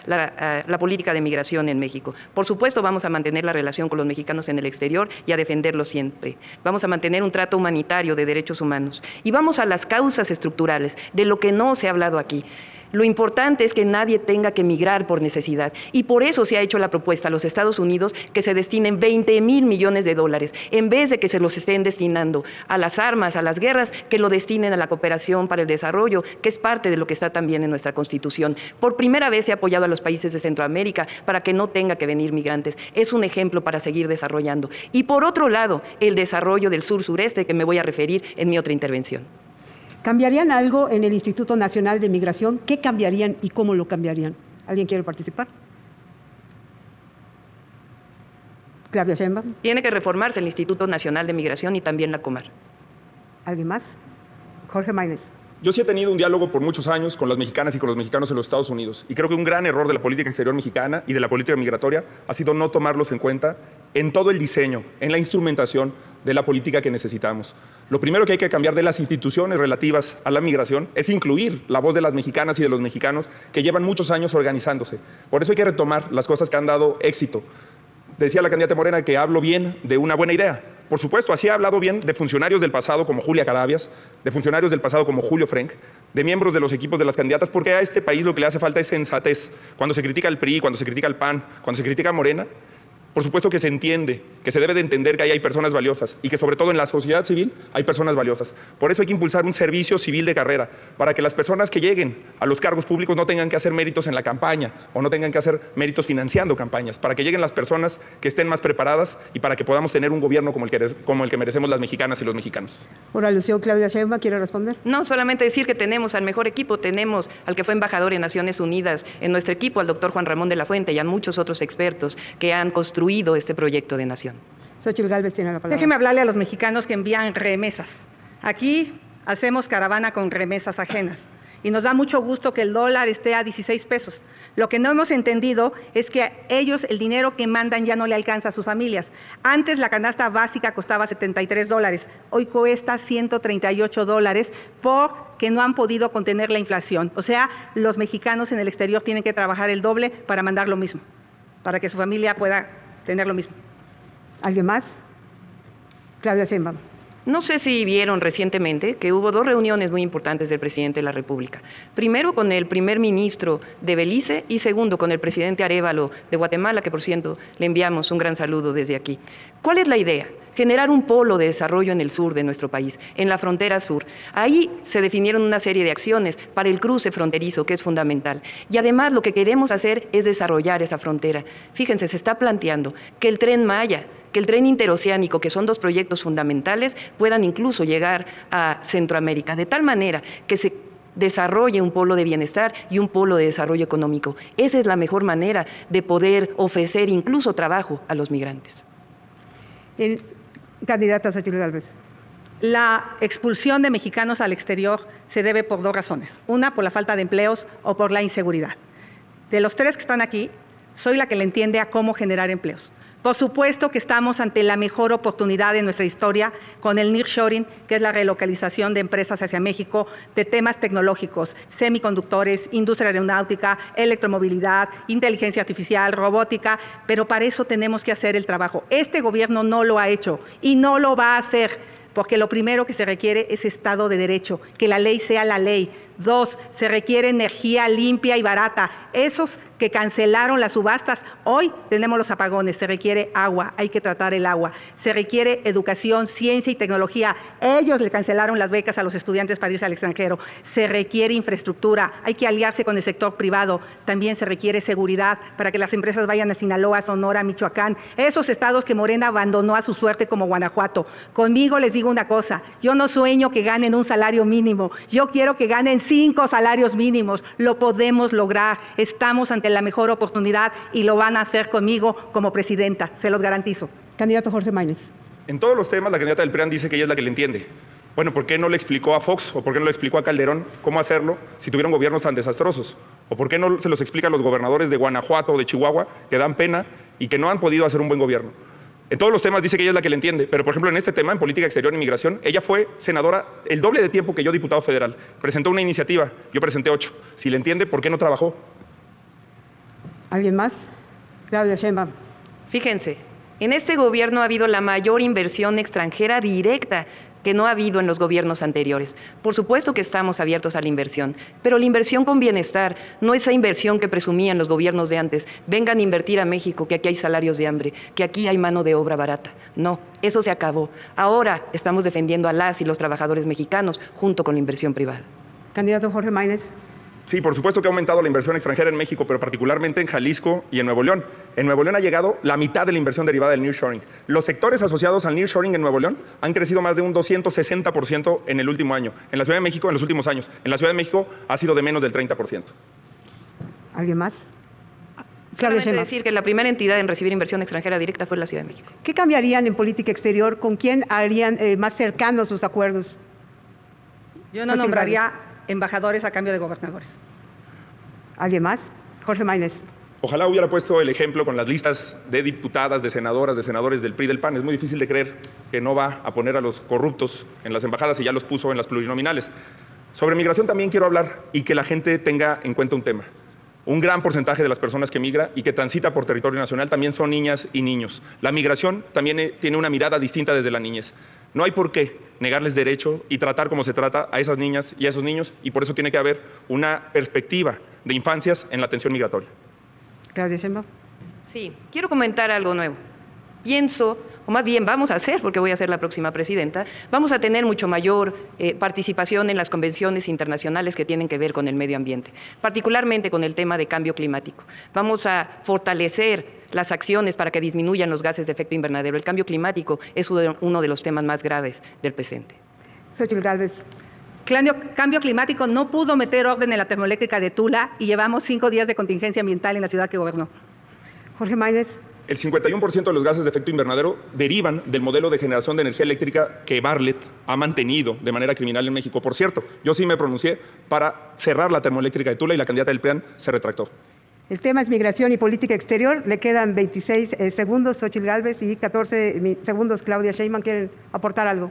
la política de migración en México. Por supuesto, vamos a mantener la relación con los mexicanos en el exterior y a defenderlo siempre. Vamos a mantener un trato humanitario de derechos humanos. Y vamos a las causas estructurales, de lo que no se ha hablado aquí. Lo importante es que nadie tenga que migrar por necesidad y por eso se ha hecho la propuesta a los Estados Unidos que se destinen 20,000 millones de dólares, en vez de que se los estén destinando a las armas, a las guerras, que lo destinen a la cooperación para el desarrollo, que es parte de lo que está también en nuestra Constitución. Por primera vez se ha apoyado a los países de Centroamérica para que no tenga que venir migrantes. Es un ejemplo para seguir desarrollando. Y por otro lado, el desarrollo del sur-sureste, que me voy a referir en mi otra intervención.
¿Cambiarían algo en el Instituto Nacional de Migración? ¿Qué cambiarían y cómo lo cambiarían? ¿Alguien quiere participar? Claudia Sheinbaum.
Tiene que reformarse el Instituto Nacional de Migración y también la Comar.
¿Alguien más? Jorge Maynes.
Yo sí he tenido un diálogo por muchos años con las mexicanas y con los mexicanos en los Estados Unidos y creo que un gran error de la política exterior mexicana y de la política migratoria ha sido no tomarlos en cuenta en todo el diseño, en la instrumentación de la política que necesitamos. Lo primero que hay que cambiar de las instituciones relativas a la migración es incluir la voz de las mexicanas y de los mexicanos que llevan muchos años organizándose. Por eso hay que retomar las cosas que han dado éxito. Decía la candidata Morena que hablo bien de una buena idea. Por supuesto, así he hablado bien de funcionarios del pasado como Julia Carabias, de funcionarios del pasado como Julio Frenk, de miembros de los equipos de las candidatas, porque a este país lo que le hace falta es sensatez. Cuando se critica al PRI, cuando se critica al PAN, cuando se critica a Morena, Por supuesto que se entiende, que se debe de entender que ahí hay personas valiosas y que sobre todo en la sociedad civil hay personas valiosas. Por eso hay que impulsar un servicio civil de carrera, para que las personas que lleguen a los cargos públicos no tengan que hacer méritos en la campaña o no tengan que hacer méritos financiando campañas, para que lleguen las personas que estén más preparadas y para que podamos tener un gobierno como el que merecemos las mexicanas y los mexicanos.
Por alusión, Claudia Sheinbaum, ¿quiere responder?
No, solamente decir que tenemos al mejor equipo, tenemos al que fue embajador en Naciones Unidas en nuestro equipo, al doctor Juan Ramón de la Fuente y a muchos otros expertos que han construido este proyecto de nación.
Xóchitl Gálvez tiene la palabra.
Déjeme hablarle a los mexicanos que envían remesas. Aquí hacemos caravana con remesas ajenas y nos da mucho gusto que el dólar esté a 16 pesos. Lo que no hemos entendido es que a ellos el dinero que mandan ya no le alcanza a sus familias. Antes la canasta básica costaba $73, hoy cuesta $138 porque no han podido contener la inflación. O sea, los mexicanos en el exterior tienen que trabajar el doble para mandar lo mismo, para que su familia pueda tener lo mismo.
¿Alguien más? Claudia Sheinbaum.
No sé si vieron recientemente que hubo 2 reuniones muy importantes del presidente de la República. Primero con el primer ministro de Belice y segundo con el presidente Arévalo de Guatemala, que por cierto le enviamos un gran saludo desde aquí. ¿Cuál es la idea? Generar un polo de desarrollo en el sur de nuestro país, en la frontera sur. Ahí se definieron una serie de acciones para el cruce fronterizo, que es fundamental. Y además lo que queremos hacer es desarrollar esa frontera. Fíjense, se está planteando que el Tren Maya, que el tren interoceánico, que son 2 proyectos fundamentales, puedan incluso llegar a Centroamérica, de tal manera que se desarrolle un polo de bienestar y un polo de desarrollo económico. Esa es la mejor manera de poder ofrecer incluso trabajo a los migrantes.
Candidata Xóchitl Gálvez.
La expulsión de mexicanos al exterior se debe por 2 razones. Una, por la falta de empleos o por la inseguridad. De los 3 que están aquí, soy la que le entiende a cómo generar empleos. Por supuesto que estamos ante la mejor oportunidad de nuestra historia con el nearshoring, que es la relocalización de empresas hacia México, de temas tecnológicos, semiconductores, industria aeronáutica, electromovilidad, inteligencia artificial, robótica, pero para eso tenemos que hacer el trabajo. Este gobierno no lo ha hecho y no lo va a hacer, porque lo primero que se requiere es Estado de Derecho, que la ley sea la ley. 2, se requiere energía limpia y barata. Esos que cancelaron las subastas, hoy tenemos los apagones, se requiere agua, hay que tratar el agua. Se requiere educación, ciencia y tecnología. Ellos le cancelaron las becas a los estudiantes para irse al extranjero. Se requiere infraestructura, hay que aliarse con el sector privado. También se requiere seguridad para que las empresas vayan a Sinaloa, Sonora, Michoacán, esos estados que Morena abandonó a su suerte como Guanajuato. Conmigo les digo una cosa, yo no sueño que ganen un salario mínimo, yo quiero que ganen 5 salarios mínimos. Lo podemos lograr, estamos ante la mejor oportunidad y lo van a hacer conmigo como presidenta, se los garantizo.
Candidato Jorge Maínez.
En todos los temas, la candidata del PRIAN dice que ella es la que le entiende. Bueno, ¿por qué no le explicó a Fox o por qué no le explicó a Calderón cómo hacerlo si tuvieron gobiernos tan desastrosos? ¿O por qué no se los explica a los gobernadores de Guanajuato o de Chihuahua, que dan pena y que no han podido hacer un buen gobierno? En todos los temas dice que ella es la que le entiende, pero por ejemplo en este tema, en política exterior e inmigración, ella fue senadora el doble de tiempo que yo, diputado federal. Presentó una iniciativa, yo presenté 8. Si le entiende, ¿por qué no trabajó?
¿Alguien más? Claudia Sheinbaum.
Fíjense, en este gobierno ha habido la mayor inversión extranjera directa que no ha habido en los gobiernos anteriores. Por supuesto que estamos abiertos a la inversión, pero la inversión con bienestar, no esa inversión que presumían los gobiernos de antes. Vengan a invertir a México, que aquí hay salarios de hambre, que aquí hay mano de obra barata. No, eso se acabó. Ahora estamos defendiendo a las y los trabajadores mexicanos junto con la inversión privada.
Candidato Jorge Maínez.
Sí, por supuesto que ha aumentado la inversión extranjera en México, pero particularmente en Jalisco y en Nuevo León. En Nuevo León ha llegado la mitad de la inversión derivada del nearshoring. Los sectores asociados al nearshoring en Nuevo León han crecido más de un 260% en el último año. En la Ciudad de México, en los últimos años. En la Ciudad de México ha sido de menos del 30%.
¿Alguien más?
Solamente decir que la primera entidad en recibir inversión extranjera directa fue la Ciudad de México.
¿Qué cambiarían en política exterior? ¿Con quién harían más cercanos sus acuerdos?
Yo no nombraría embajadores a cambio de gobernadores.
¿Alguien más? Jorge Maínez.
Ojalá hubiera puesto el ejemplo con las listas de diputadas, de senadoras, de senadores del PRI y del PAN. Es muy difícil de creer que no va a poner a los corruptos en las embajadas y ya los puso en las plurinominales. Sobre migración también quiero hablar y que la gente tenga en cuenta un tema. Un gran porcentaje de las personas que migra y que transita por territorio nacional también son niñas y niños. La migración también tiene una mirada distinta desde la niñez. No hay por qué negarles derecho y tratar como se trata a esas niñas y a esos niños, y por eso tiene que haber una perspectiva de infancias en la atención migratoria.
Claudia Sheinbaum.
Sí, quiero comentar algo nuevo. Pienso, o más bien vamos a hacer, porque voy a ser la próxima presidenta, vamos a tener mucho mayor participación en las convenciones internacionales que tienen que ver con el medio ambiente, particularmente con el tema de cambio climático. Vamos a fortalecer las acciones para que disminuyan los gases de efecto invernadero. El cambio climático es uno de los temas más graves del presente.
Xochitl Gálvez.
Cambio climático no pudo meter orden en la termoeléctrica de Tula y llevamos 5 días de contingencia ambiental en la ciudad que gobernó.
Jorge Maínez.
El 51% de los gases de efecto invernadero derivan del modelo de generación de energía eléctrica que Bartlett ha mantenido de manera criminal en México. Por cierto, yo sí me pronuncié para cerrar la termoeléctrica de Tula y la candidata del PRIAN se retractó.
El tema es migración y política exterior. Le quedan 26 segundos, Xochitl Gálvez, y 14 segundos, Claudia Sheinbaum. ¿Quieren aportar algo?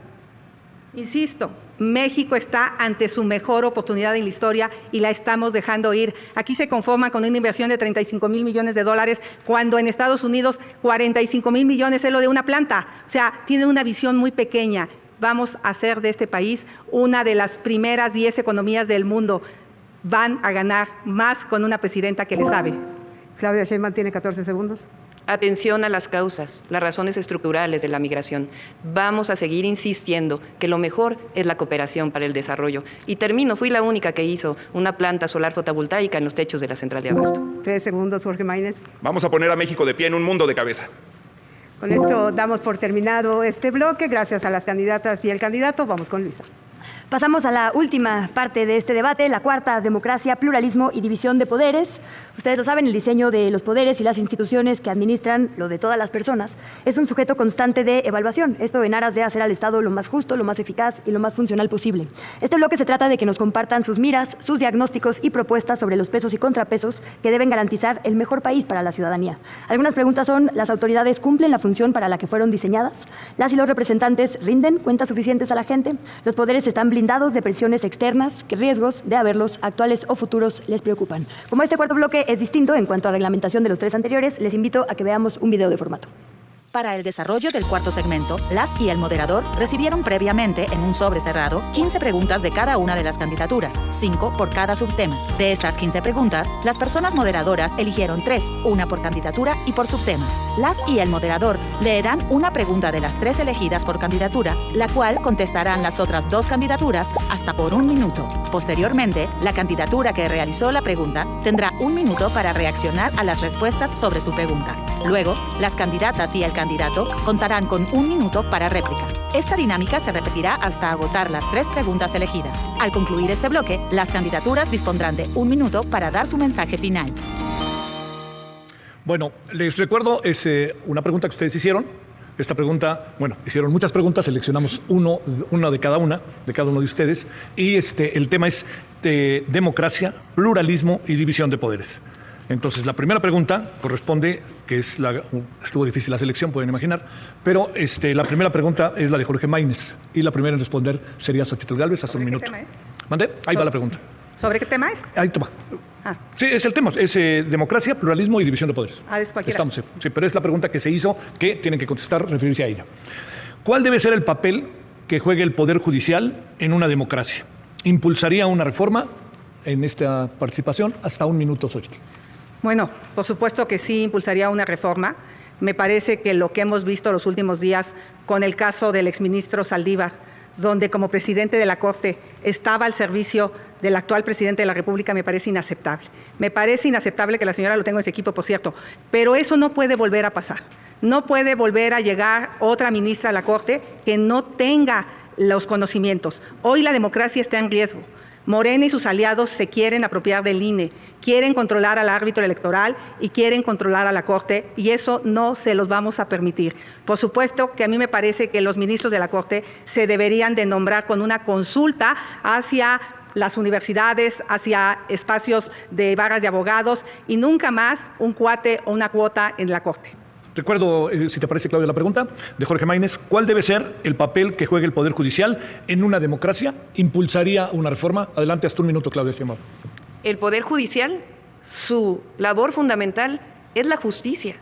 Insisto, México está ante su mejor oportunidad en la historia y la estamos dejando ir. Aquí se conforman con una inversión de $35,000 millones, cuando en Estados Unidos 45,000 millones es lo de una planta. O sea, tienen una visión muy pequeña. Vamos a hacer de este país una de las primeras 10 economías del mundo. Van a ganar más con una presidenta que le sabe.
Claudia Sheinbaum tiene 14 segundos.
Atención a las causas, las razones estructurales de la migración. Vamos a seguir insistiendo que lo mejor es la cooperación para el desarrollo. Y termino, fui la única que hizo una planta solar fotovoltaica en los techos de la central de Abasto.
3 segundos, Jorge Maínez.
Vamos a poner a México de pie en un mundo de cabeza.
Con esto damos por terminado este bloque. Gracias a las candidatas y el candidato. Vamos con Luisa.
Pasamos a la última parte de este debate, la cuarta: democracia, pluralismo y división de poderes. Ustedes lo saben, el diseño de los poderes y las instituciones que administran lo de todas las personas es un sujeto constante de evaluación, esto en aras de hacer al Estado lo más justo, lo más eficaz y lo más funcional posible. Este bloque se trata de que nos compartan sus miras, sus diagnósticos y propuestas sobre los pesos y contrapesos que deben garantizar el mejor país para la ciudadanía. Algunas preguntas son: ¿las autoridades cumplen la función para la que fueron diseñadas? ¿Las y los representantes rinden cuentas suficientes a la gente? ¿Los poderes están blindados de presiones externas? ¿Qué riesgos de haberlos, actuales o futuros, les preocupan? Como este cuarto bloque es distinto en cuanto a reglamentación de los 3 anteriores, les invito a que veamos un video de formato.
Para el desarrollo del cuarto segmento, las y el moderador recibieron previamente en un sobre cerrado 15 preguntas de cada una de las candidaturas, 5 por cada subtema. De estas 15 preguntas, las personas moderadoras eligieron 3, una por candidatura y por subtema. Las y el moderador leerán una pregunta de las 3 elegidas por candidatura, la cual contestarán las otras 2 candidaturas hasta por 1 minuto. Posteriormente, la candidatura que realizó la pregunta tendrá 1 minuto para reaccionar a las respuestas sobre su pregunta. Luego, las candidatas y el candidato contarán con 1 minuto para réplica. Esta dinámica se repetirá hasta agotar las 3 preguntas elegidas. Al concluir este bloque, las candidaturas dispondrán de 1 minuto para dar su mensaje final.
Bueno, les recuerdo, es una pregunta que ustedes hicieron. Esta pregunta, bueno, hicieron muchas preguntas, seleccionamos una de cada uno de ustedes, y el tema es democracia, pluralismo y división de poderes. Entonces, la primera pregunta corresponde, que es estuvo difícil la selección, pueden imaginar, pero la primera pregunta es la de Jorge Maínez, y la primera en responder sería Xochitl Gálvez, hasta 1 minuto.
¿Qué tema es?
¿Mande? Ahí va la pregunta.
¿Sobre qué tema es?
Ahí toma.
Ah.
Sí, es el tema, es democracia, pluralismo y división de poderes.
Ah, es cualquiera.
Estamos, sí, pero es la pregunta que se hizo, que tienen que contestar, referirse a ella. ¿Cuál debe ser el papel que juegue el Poder Judicial en una democracia? ¿Impulsaría una reforma en esta participación? Hasta 1 minuto, Xochitl.
Bueno, por supuesto que sí impulsaría una reforma. Me parece que lo que hemos visto los últimos días con el caso del exministro Saldívar, donde como presidente de la Corte estaba al servicio del actual presidente de la República, me parece inaceptable. Me parece inaceptable que la señora lo tenga en su equipo, por cierto, pero eso no puede volver a pasar. No puede volver a llegar otra ministra a la Corte que no tenga los conocimientos. Hoy la democracia está en riesgo. Morena y sus aliados se quieren apropiar del INE, quieren controlar al árbitro electoral y quieren controlar a la Corte, y eso no se los vamos a permitir. Por supuesto que a mí me parece que los ministros de la Corte se deberían de nombrar con una consulta hacia las universidades, hacia espacios de barras de abogados, y nunca más un cuate o una cuota en la Corte.
Recuerdo, si te parece, Claudia, la pregunta de Jorge Maínez: ¿cuál debe ser el papel que juegue el Poder Judicial en una democracia? ¿Impulsaría una reforma? Adelante, hasta 1 minuto, Claudia Sheinbaum.
El Poder Judicial, su labor fundamental es la justicia.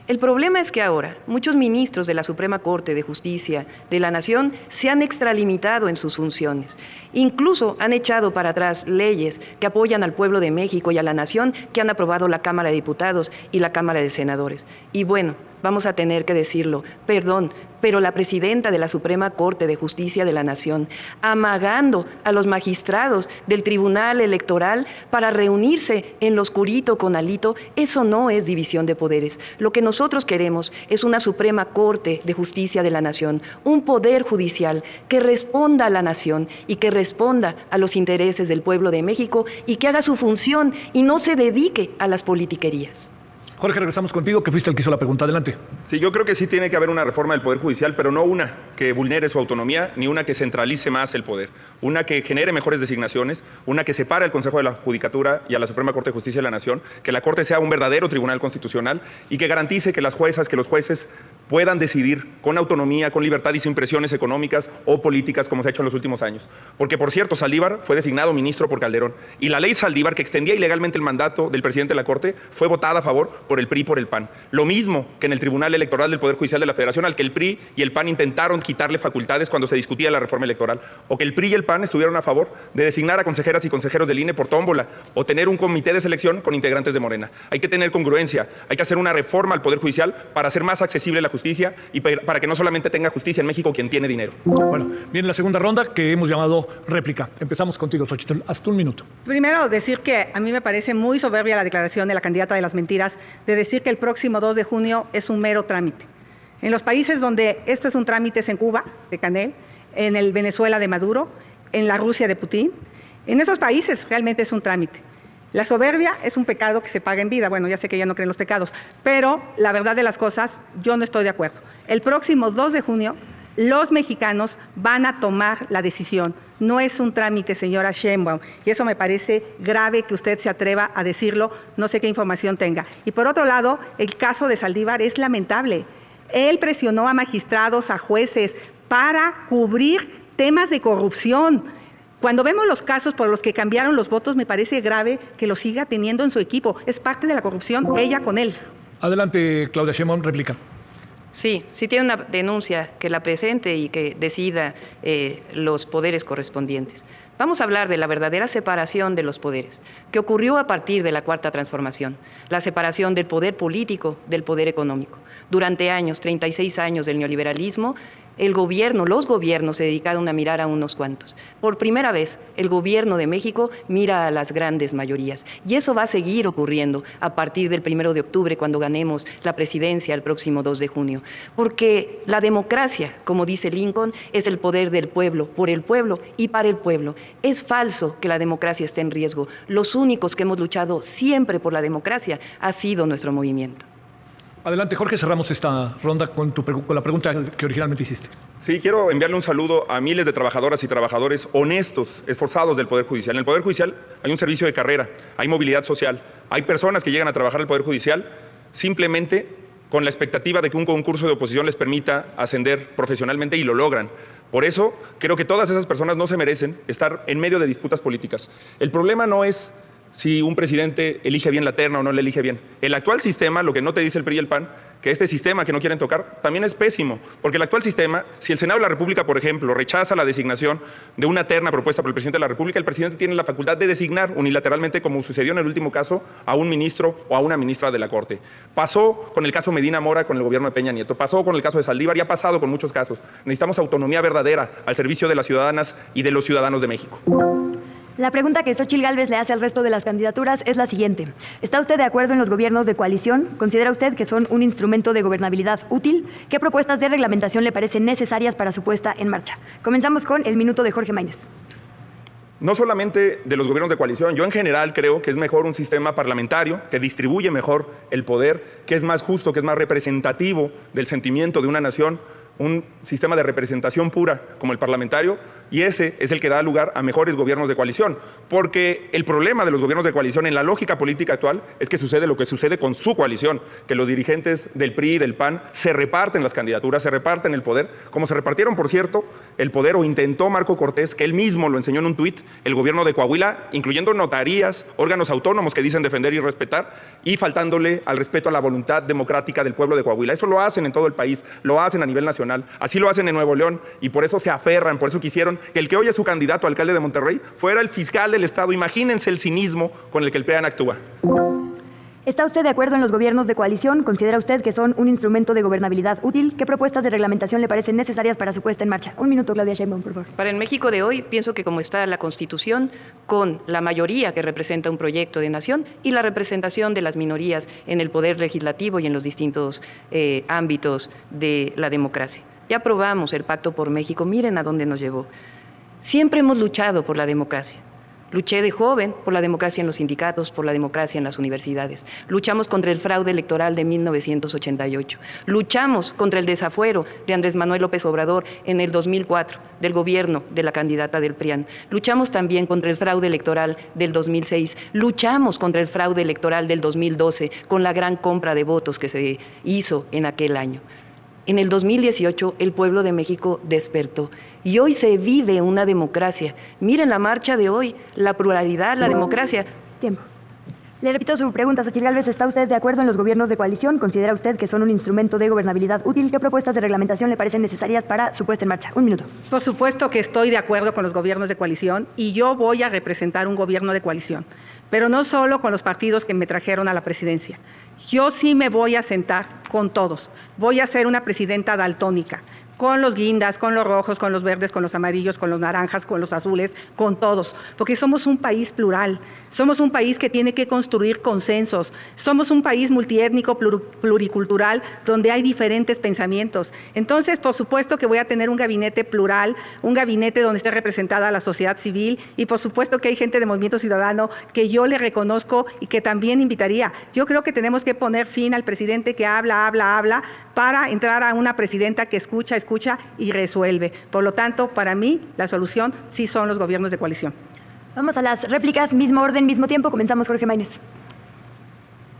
El problema es que ahora muchos ministros de la Suprema Corte de Justicia de la Nación se han extralimitado en sus funciones. Incluso han echado para atrás leyes que apoyan al pueblo de México y a la nación que han aprobado la Cámara de Diputados y la Cámara de Senadores. Y bueno, vamos a tener que decirlo, perdón, pero la presidenta de la Suprema Corte de Justicia de la Nación, amagando a los magistrados del Tribunal Electoral para reunirse en lo oscurito con Alito, eso no es división de poderes. Lo que nosotros queremos es una Suprema Corte de Justicia de la Nación, un poder judicial que responda a la nación y que responda a los intereses del pueblo de México y que haga su función y no se dedique a las politiquerías.
Jorge, regresamos contigo, que fuiste el que hizo la pregunta. Adelante.
Sí, yo creo que sí tiene que haber una reforma del Poder Judicial, pero no una que vulnere su autonomía, ni una que centralice más el poder. Una que genere mejores designaciones, una que separe al Consejo de la Judicatura y a la Suprema Corte de Justicia de la Nación, que la Corte sea un verdadero tribunal constitucional y que garantice que las juezas, que los jueces puedan decidir con autonomía, con libertad y sin presiones económicas o políticas como se ha hecho en los últimos años. Porque, por cierto, Saldívar fue designado ministro por Calderón y la ley Saldívar, que extendía ilegalmente el mandato del presidente de la Corte, fue votada a favor por el PRI y por el PAN. Lo mismo que en el Tribunal Electoral del Poder Judicial de la Federación, al que el PRI y el PAN intentaron quitarle facultades cuando se discutía la reforma electoral, o que el PRI y el PAN estuvieron a favor de designar a consejeras y consejeros del INE por tómbola, o tener un comité de selección con integrantes de Morena. Hay que tener congruencia, hay que hacer una reforma al Poder Judicial para hacer más accesible la justicia y para que no solamente tenga justicia en México quien tiene dinero.
Bueno, viene la segunda ronda que hemos llamado réplica. Empezamos contigo, Xochitl. Hasta un minuto.
Primero, decir que a mí me parece muy soberbia la declaración de la candidata de las mentiras de decir que el próximo 2 de junio es un mero trámite. En los países donde esto es un trámite es en Cuba, de Canel, en el Venezuela de Maduro, en la Rusia de Putin. En esos países realmente es un trámite. La soberbia es un pecado que se paga en vida. Bueno, ya sé que ya no creen los pecados, pero la verdad de las cosas, yo no estoy de acuerdo. El próximo 2 de junio, los mexicanos van a tomar la decisión. No es un trámite, señora Sheinbaum, y eso me parece grave que usted se atreva a decirlo, no sé qué información tenga. Y por otro lado, el caso de Saldívar es lamentable. Él presionó a magistrados, a jueces, para cubrir temas de corrupción. Cuando vemos los casos por los que cambiaron los votos, me parece grave que lo siga teniendo en su equipo. Es parte de la corrupción, ella con él.
Adelante, Claudia Sheinbaum, réplica.
Sí, sí tiene una denuncia, que la presente y que decida los poderes correspondientes. Vamos a hablar de la verdadera separación de los poderes, que ocurrió a partir de la Cuarta Transformación, la separación del poder político del poder económico. Durante años, 36 años del neoliberalismo, el gobierno, los gobiernos se dedicaron a mirar a unos cuantos. Por primera vez, el gobierno de México mira a las grandes mayorías. Y eso va a seguir ocurriendo a partir del 1 de octubre, cuando ganemos la presidencia el próximo 2 de junio. Porque la democracia, como dice Lincoln, es el poder del pueblo, por el pueblo y para el pueblo. Es falso que la democracia esté en riesgo. Los únicos que hemos luchado siempre por la democracia ha sido nuestro movimiento.
Adelante, Jorge, cerramos esta ronda con la pregunta que originalmente hiciste.
Sí, quiero enviarle un saludo a miles de trabajadoras y trabajadores honestos, esforzados del Poder Judicial. En el Poder Judicial hay un servicio de carrera, hay movilidad social, hay personas que llegan a trabajar al Poder Judicial simplemente con la expectativa de que un concurso de oposición les permita ascender profesionalmente y lo logran. Por eso, creo que todas esas personas no se merecen estar en medio de disputas políticas. El problema no es si un presidente elige bien la terna o no le elige bien. El actual sistema, lo que no te dice el PRI y el PAN, que este sistema que no quieren tocar, también es pésimo. Porque el actual sistema, si el Senado de la República, por ejemplo, rechaza la designación de una terna propuesta por el presidente de la República, el presidente tiene la facultad de designar unilateralmente, como sucedió en el último caso, a un ministro o a una ministra de la Corte. Pasó con el caso Medina Mora con el gobierno de Peña Nieto, pasó con el caso de Saldívar y ha pasado con muchos casos. Necesitamos autonomía verdadera al servicio de las ciudadanas y de los ciudadanos de México.
La pregunta que Xóchitl Gálvez le hace al resto de las candidaturas es la siguiente. ¿Está usted de acuerdo en los gobiernos de coalición? ¿Considera usted que son un instrumento de gobernabilidad útil? ¿Qué propuestas de reglamentación le parecen necesarias para su puesta en marcha? Comenzamos con el minuto de Jorge Maínez.
No solamente de los gobiernos de coalición, yo en general creo que es mejor un sistema parlamentario que distribuye mejor el poder, que es más justo, que es más representativo del sentimiento de una nación, un sistema de representación pura como el parlamentario, y ese es el que da lugar a mejores gobiernos de coalición, porque el problema de los gobiernos de coalición en la lógica política actual es que sucede lo que sucede con su coalición, que los dirigentes del PRI y del PAN se reparten las candidaturas, se reparten el poder, como se repartieron, por cierto, el poder o intentó Marco Cortés, que él mismo lo enseñó en un tuit, el gobierno de Coahuila, incluyendo notarías, órganos autónomos que dicen defender y respetar, y faltándole al respeto a la voluntad democrática del pueblo de Coahuila. Eso lo hacen en todo el país, lo hacen a nivel nacional, así lo hacen en Nuevo León, y por eso se aferran, por eso quisieron que el que hoy es su candidato a alcalde de Monterrey fuera el fiscal del Estado. Imagínense el cinismo con el que el PRIAN actúa.
¿Está usted de acuerdo en los gobiernos de coalición? ¿Considera usted que son un instrumento de gobernabilidad útil? ¿Qué propuestas de reglamentación le parecen necesarias para su puesta en marcha? Un minuto, Claudia Sheinbaum, por favor.
Para el México de hoy, pienso que como está la Constitución, con la mayoría que representa un proyecto de nación y la representación de las minorías en el poder legislativo y en los distintos ámbitos de la democracia. Ya aprobamos el Pacto por México, miren a dónde nos llevó. Siempre hemos luchado por la democracia. Luché de joven por la democracia en los sindicatos, por la democracia en las universidades. Luchamos contra el fraude electoral de 1988. Luchamos contra el desafuero de Andrés Manuel López Obrador en el 2004, del gobierno de la candidata del PRIAN. Luchamos también contra el fraude electoral del 2006. Luchamos contra el fraude electoral del 2012 con la gran compra de votos que se hizo en aquel año. En el 2018 el pueblo de México despertó y hoy se vive una democracia. Miren la marcha de hoy, la pluralidad, la democracia.
Tiempo. Le repito su pregunta, Xochitl Gálvez. ¿Está usted de acuerdo en los gobiernos de coalición? ¿Considera usted que son un instrumento de gobernabilidad útil? ¿Qué propuestas de reglamentación le parecen necesarias para su puesta en marcha? Un minuto.
Por supuesto que estoy de acuerdo con los gobiernos de coalición y yo voy a representar un gobierno de coalición, pero no solo con los partidos que me trajeron a la presidencia. Yo sí me voy a sentar con todos. Voy a ser una presidenta daltónica, con los guindas, con los rojos, con los verdes, con los amarillos, con los naranjas, con los azules, con todos, porque somos un país plural, somos un país que tiene que construir consensos, somos un país multiétnico, pluricultural, donde hay diferentes pensamientos. Entonces, por supuesto que voy a tener un gabinete plural, un gabinete donde esté representada la sociedad civil y por supuesto que hay gente de Movimiento Ciudadano que yo le reconozco y que también invitaría. Yo creo que tenemos que poner fin al presidente que habla para entrar a una presidenta que escucha y resuelve. Por lo tanto, para mí, la solución sí son los gobiernos de coalición.
Vamos a las réplicas, mismo orden, mismo tiempo. Comenzamos, Jorge Maínez.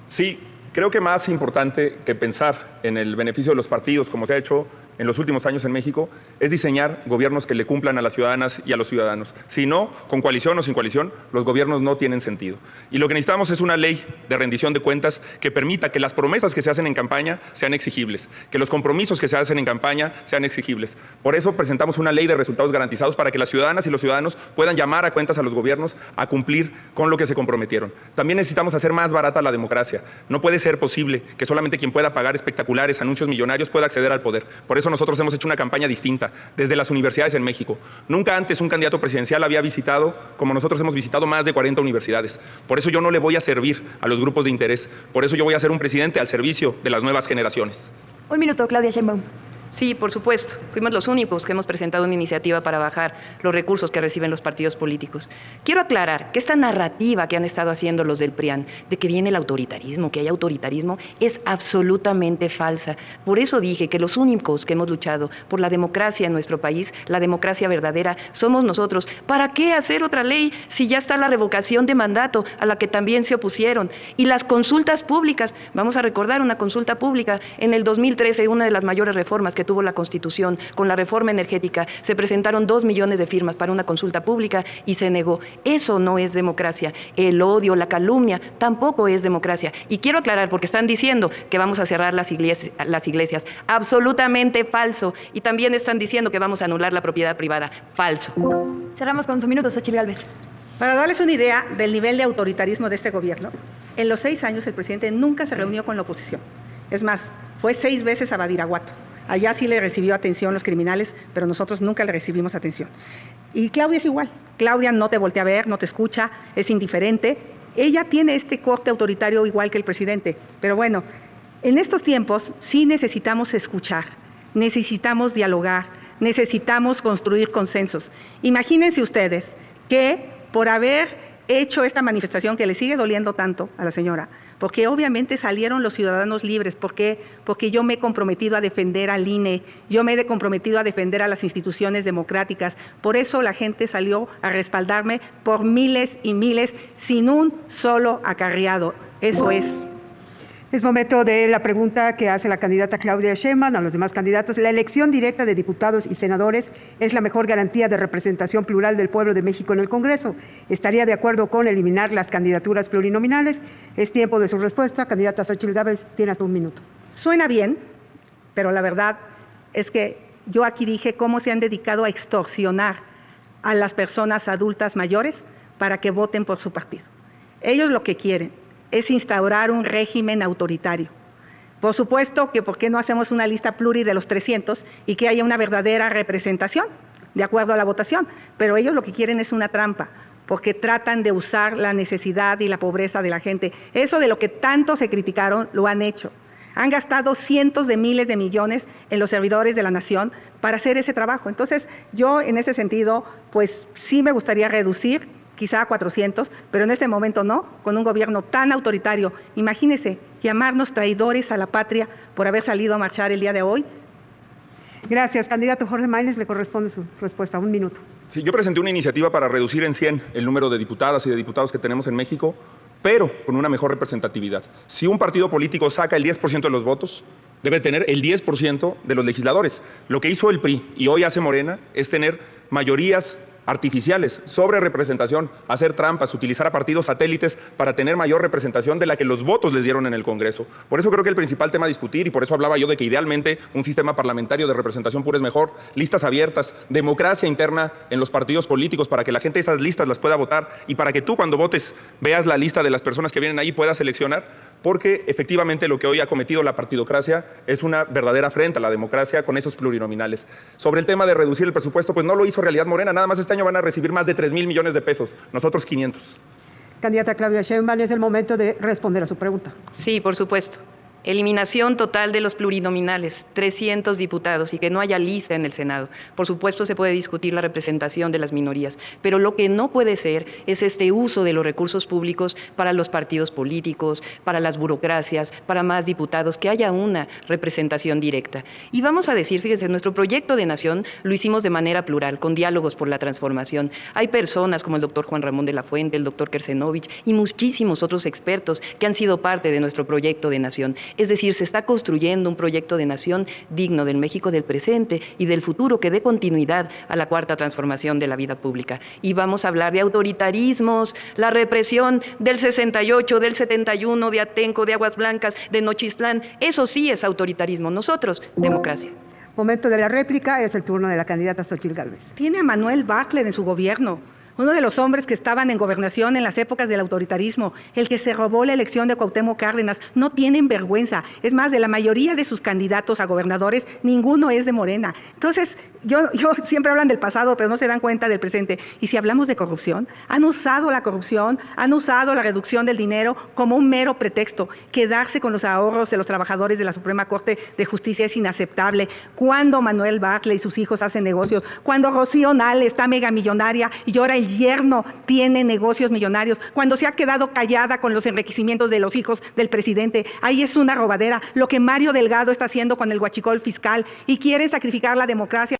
Sí, creo que más importante que pensar en el beneficio de los partidos, como se ha hecho en los últimos años en México, es diseñar gobiernos que le cumplan a las ciudadanas y a los ciudadanos. Si no, con coalición o sin coalición, los gobiernos no tienen sentido. Y lo que necesitamos es una ley de rendición de cuentas que permita que las promesas que se hacen en campaña sean exigibles, que los compromisos que se hacen en campaña sean exigibles. Por eso presentamos una ley de resultados garantizados para que las ciudadanas y los ciudadanos puedan llamar a cuentas a los gobiernos a cumplir con lo que se comprometieron. También necesitamos hacer más barata la democracia. No puede ser posible que solamente quien pueda pagar espectaculares anuncios millonarios pueda acceder al poder. Por eso nosotros hemos hecho una campaña distinta desde las universidades en México. Nunca antes un candidato presidencial había visitado, como nosotros hemos visitado, más de 40 universidades. Por eso yo no le voy a servir a los grupos de interés. Por eso yo voy a ser un presidente al servicio de las nuevas generaciones.
Un minuto, Claudia Sheinbaum.
Sí, por supuesto. Fuimos los únicos que hemos presentado una iniciativa para bajar los recursos que reciben los partidos políticos. Quiero aclarar que esta narrativa que han estado haciendo los del PRIAN, de que viene el autoritarismo, que hay autoritarismo, es absolutamente falsa. Por eso dije que los únicos que hemos luchado por la democracia en nuestro país, la democracia verdadera, somos nosotros. ¿Para qué hacer otra ley si ya está la revocación de mandato a la que también se opusieron? Y las consultas públicas, vamos a recordar una consulta pública en el 2013, una de las mayores reformas que tuvo la Constitución, con la reforma energética, se presentaron 2 millones de firmas para una consulta pública y se negó. Eso no es democracia. El odio, la calumnia, tampoco es democracia. Y quiero aclarar, porque están diciendo que vamos a cerrar las iglesias. Absolutamente falso. Y también están diciendo que vamos a anular la propiedad privada. Falso.
Cerramos con su minuto, Xochitl Gálvez.
Para darles una idea del nivel de autoritarismo de este gobierno, en los 6 años el presidente nunca se reunió con la oposición. Es más, fue 6 veces a Badiraguato. Allá sí le recibió atención los criminales, pero nosotros nunca le recibimos atención. Y Claudia es igual. Claudia no te voltea a ver, no te escucha, es indiferente. Ella tiene este corte autoritario igual que el presidente. Pero bueno, en estos tiempos sí necesitamos escuchar, necesitamos dialogar, necesitamos construir consensos. Imagínense ustedes que por haber hecho esta manifestación que le sigue doliendo tanto a la señora, porque obviamente salieron los ciudadanos libres, porque yo me he comprometido a defender al INE, yo me he comprometido a defender a las instituciones democráticas, por eso la gente salió a respaldarme por miles y miles sin un solo acarreado, eso es.
Es momento de la pregunta que hace la candidata Claudia Sheinbaum a los demás candidatos. La elección directa de diputados y senadores es la mejor garantía de representación plural del pueblo de México en el Congreso. ¿Estaría de acuerdo con eliminar las candidaturas plurinominales? Es tiempo de su respuesta. Candidata Xochitl Gálvez, tiene hasta un minuto.
Suena bien, pero la verdad es que yo aquí dije cómo se han dedicado a extorsionar a las personas adultas mayores para que voten por su partido. Ellos lo que quieren es instaurar un régimen autoritario. Por supuesto que ¿por qué no hacemos una lista pluri de los 300 y que haya una verdadera representación de acuerdo a la votación? Pero ellos lo que quieren es una trampa, porque tratan de usar la necesidad y la pobreza de la gente. Eso de lo que tanto se criticaron, lo han hecho. Han gastado cientos de miles de millones en los servidores de la nación para hacer ese trabajo. Entonces, yo en ese sentido, pues sí me gustaría reducir quizá a 400, pero en este momento no, con un gobierno tan autoritario. Imagínense, llamarnos traidores a la patria por haber salido a marchar el día de hoy.
Gracias. Candidato Jorge Maínez, le corresponde su respuesta. Un minuto.
Sí, yo presenté una iniciativa para reducir en 100 el número de diputadas y de diputados que tenemos en México, pero con una mejor representatividad. Si un partido político saca el 10% de los votos, debe tener el 10% de los legisladores. Lo que hizo el PRI y hoy hace Morena es tener mayorías artificiales, sobre representación, hacer trampas, utilizar a partidos satélites para tener mayor representación de la que los votos les dieron en el Congreso. Por eso creo que el principal tema a discutir, y por eso hablaba yo de que idealmente un sistema parlamentario de representación pura es mejor, listas abiertas, democracia interna en los partidos políticos para que la gente esas listas las pueda votar y para que tú cuando votes veas la lista de las personas que vienen ahí puedas seleccionar, porque efectivamente lo que hoy ha cometido la partidocracia es una verdadera afrenta a la democracia con esos plurinominales. Sobre el tema de reducir el presupuesto, pues no lo hizo Realidad Morena, nada más este año van a recibir más de 3,000 millones de pesos, nosotros 500.
Candidata Claudia Sheinbaum, es el momento de responder a su pregunta.
Sí, por supuesto. Eliminación total de los plurinominales, 300 diputados y que no haya lista en el Senado. Por supuesto se puede discutir la representación de las minorías, pero lo que no puede ser es este uso de los recursos públicos para los partidos políticos, para las burocracias, para más diputados, que haya una representación directa. Y vamos a decir, fíjense, nuestro proyecto de nación lo hicimos de manera plural, con diálogos por la transformación. Hay personas como el doctor Juan Ramón de la Fuente, el doctor Kersenovich y muchísimos otros expertos que han sido parte de nuestro proyecto de nación. Es decir, se está construyendo un proyecto de nación digno del México del presente y del futuro que dé continuidad a la cuarta transformación de la vida pública. Y vamos a hablar de autoritarismos, la represión del 68, del 71, de Atenco, de Aguas Blancas, de Nochistlán. Eso sí es autoritarismo. Nosotros, democracia.
Momento de la réplica, es el turno de la candidata Xochitl Gálvez.
Tiene a Manuel Bartlett en su gobierno, uno de los hombres que estaban en gobernación en las épocas del autoritarismo, el que se robó la elección de Cuauhtémoc Cárdenas. No tienen vergüenza. Es más, de la mayoría de sus candidatos a gobernadores, ninguno es de Morena. Entonces, yo siempre hablan del pasado, pero no se dan cuenta del presente. Y si hablamos de corrupción, han usado la corrupción, han usado la reducción del dinero como un mero pretexto. Quedarse con los ahorros de los trabajadores de la Suprema Corte de Justicia es inaceptable. Cuando Manuel Bartlett y sus hijos hacen negocios, cuando Rocío Nale está megamillonaria y ahora el yerno tiene negocios millonarios, cuando se ha quedado callada con los enriquecimientos de los hijos del presidente, ahí es una robadera. Lo que Mario Delgado está haciendo con el huachicol fiscal y quiere sacrificar la democracia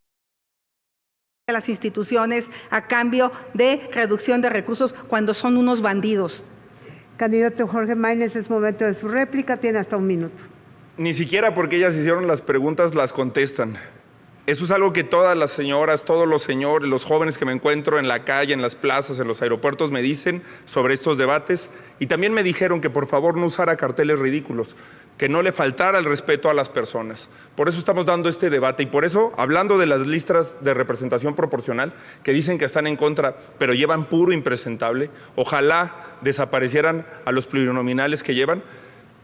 de las instituciones a cambio de reducción de recursos cuando son unos bandidos.
Candidato Jorge Maínez, es momento de su réplica, tiene hasta un minuto.
Ni siquiera porque ellas hicieron las preguntas las contestan. Eso es algo que todas las señoras, todos los señores, los jóvenes que me encuentro en la calle, en las plazas, en los aeropuertos me dicen sobre estos debates, y también me dijeron que por favor no usara carteles ridículos, que no le faltara el respeto a las personas. Por eso estamos dando este debate y por eso, hablando de las listas de representación proporcional, que dicen que están en contra, pero llevan puro impresentable, ojalá desaparecieran a los plurinominales que llevan.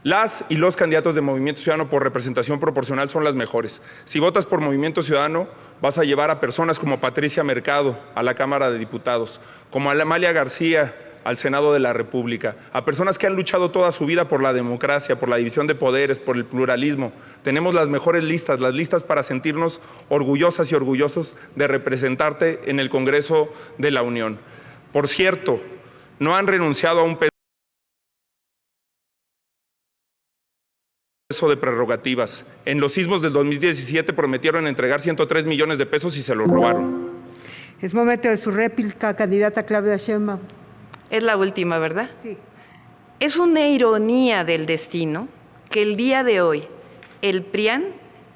Las y los candidatos de Movimiento Ciudadano por representación proporcional son las mejores. Si votas por Movimiento Ciudadano, vas a llevar a personas como Patricia Mercado a la Cámara de Diputados, como a Amalia García al Senado de la República, a personas que han luchado toda su vida por la democracia, por la división de poderes, por el pluralismo. Tenemos las mejores listas, las listas para sentirnos orgullosas y orgullosos de representarte en el Congreso de la Unión. Por cierto, no han renunciado a un de prerrogativas. En los sismos del 2017 prometieron entregar 103 millones de pesos y se los robaron.
Es momento de su réplica, candidata Claudia Sheinbaum.
Es la última, ¿verdad?
Sí.
Es una ironía del destino que el día de hoy el PRIAN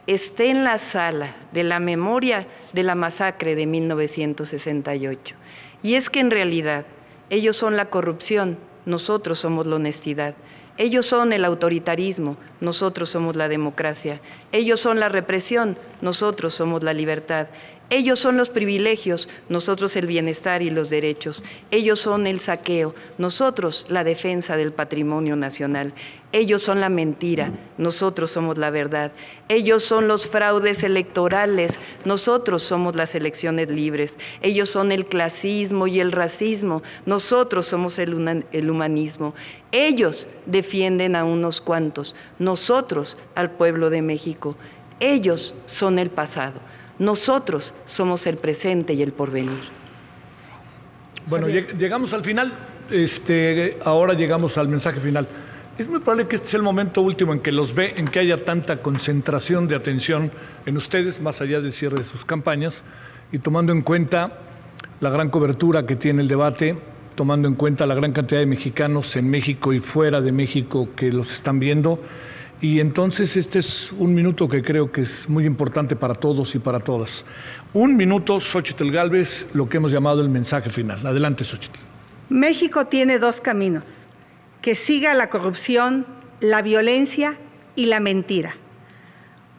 esté en la sala de la memoria de la masacre de 1968. Y es que en realidad ellos son la corrupción, nosotros somos la honestidad. Ellos son el autoritarismo, nosotros somos la democracia. Ellos son la represión, nosotros somos la libertad. Ellos son los privilegios, nosotros el bienestar y los derechos. Ellos son el saqueo, nosotros la defensa del patrimonio nacional. Ellos son la mentira, nosotros somos la verdad. Ellos son los fraudes electorales, nosotros somos las elecciones libres. Ellos son el clasismo y el racismo, nosotros somos el humanismo. Ellos defienden a unos cuantos, nosotros al pueblo de México. Ellos son el pasado. Nosotros somos el presente y el porvenir.
Bueno, llegamos al final. Ahora llegamos al mensaje final. Es muy probable que este sea el momento último en que los ve, en que haya tanta concentración de atención en ustedes, más allá del cierre de sus campañas, y tomando en cuenta la gran cobertura que tiene el debate, tomando en cuenta la gran cantidad de mexicanos en México y fuera de México que los están viendo. Y entonces este es un minuto que creo que es muy importante para todos y para todas. Un minuto, Xóchitl Gálvez, lo que hemos llamado el mensaje final. Adelante, Xóchitl.
México tiene dos caminos: que siga la corrupción, la violencia y la mentira.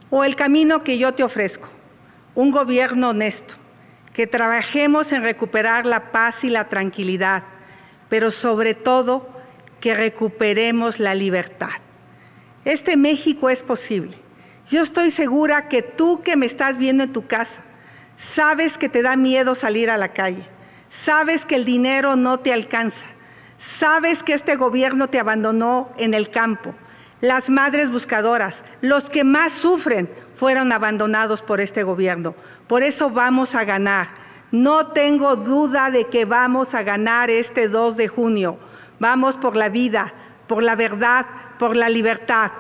O el camino que yo te ofrezco, un gobierno honesto, que trabajemos en recuperar la paz y la tranquilidad, pero sobre todo que recuperemos la libertad. Este México es posible. Yo estoy segura que tú que me estás viendo en tu casa, sabes que te da miedo salir a la calle, sabes que el dinero no te alcanza, sabes que este gobierno te abandonó en el campo. Las madres buscadoras, los que más sufren, fueron abandonados por este gobierno. Por eso vamos a ganar. No tengo duda de que vamos a ganar este 2 de junio. Vamos por la vida, por la verdad, por la libertad.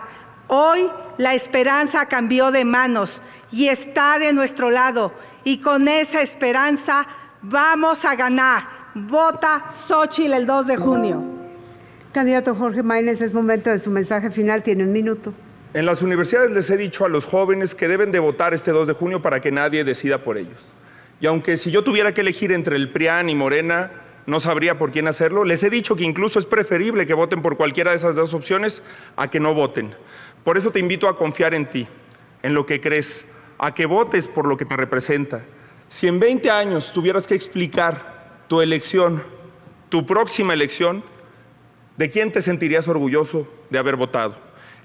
Hoy la esperanza cambió de manos y está de nuestro lado. Y con esa esperanza vamos a ganar. Vota Xóchitl el 2 de junio.
Candidato Jorge Maínez, es momento de su mensaje final. Tiene un minuto.
En las universidades les he dicho a los jóvenes que deben de votar este 2 de junio para que nadie decida por ellos. Y aunque si yo tuviera que elegir entre el PRIAN y Morena, no sabría por quién hacerlo, les he dicho que incluso es preferible que voten por cualquiera de esas dos opciones a que no voten. Por eso te invito a confiar en ti, en lo que crees, a que votes por lo que te representa. Si en 20 años tuvieras que explicar tu elección, tu próxima elección, ¿de quién te sentirías orgulloso de haber votado?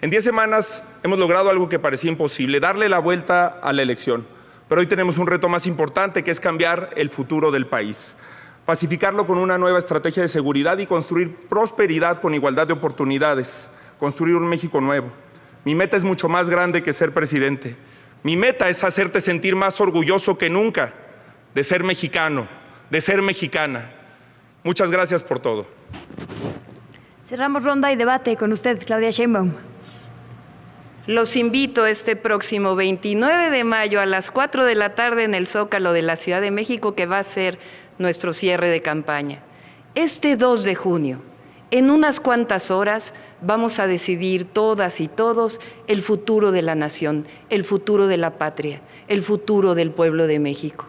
En 10 semanas hemos logrado algo que parecía imposible, darle la vuelta a la elección. Pero hoy tenemos un reto más importante, que es cambiar el futuro del país. Pacificarlo con una nueva estrategia de seguridad y construir prosperidad con igualdad de oportunidades. Construir un México nuevo. Mi meta es mucho más grande que ser presidente. Mi meta es hacerte sentir más orgulloso que nunca de ser mexicano, de ser mexicana. Muchas gracias por todo.
Cerramos ronda y debate con usted, Claudia Sheinbaum.
Los invito este próximo 29 de mayo a las 4 de la tarde en el Zócalo de la Ciudad de México, que va a ser nuestro cierre de campaña. Este 2 de junio, en unas cuantas horas, vamos a decidir todas y todos el futuro de la nación, el futuro de la patria, el futuro del pueblo de México.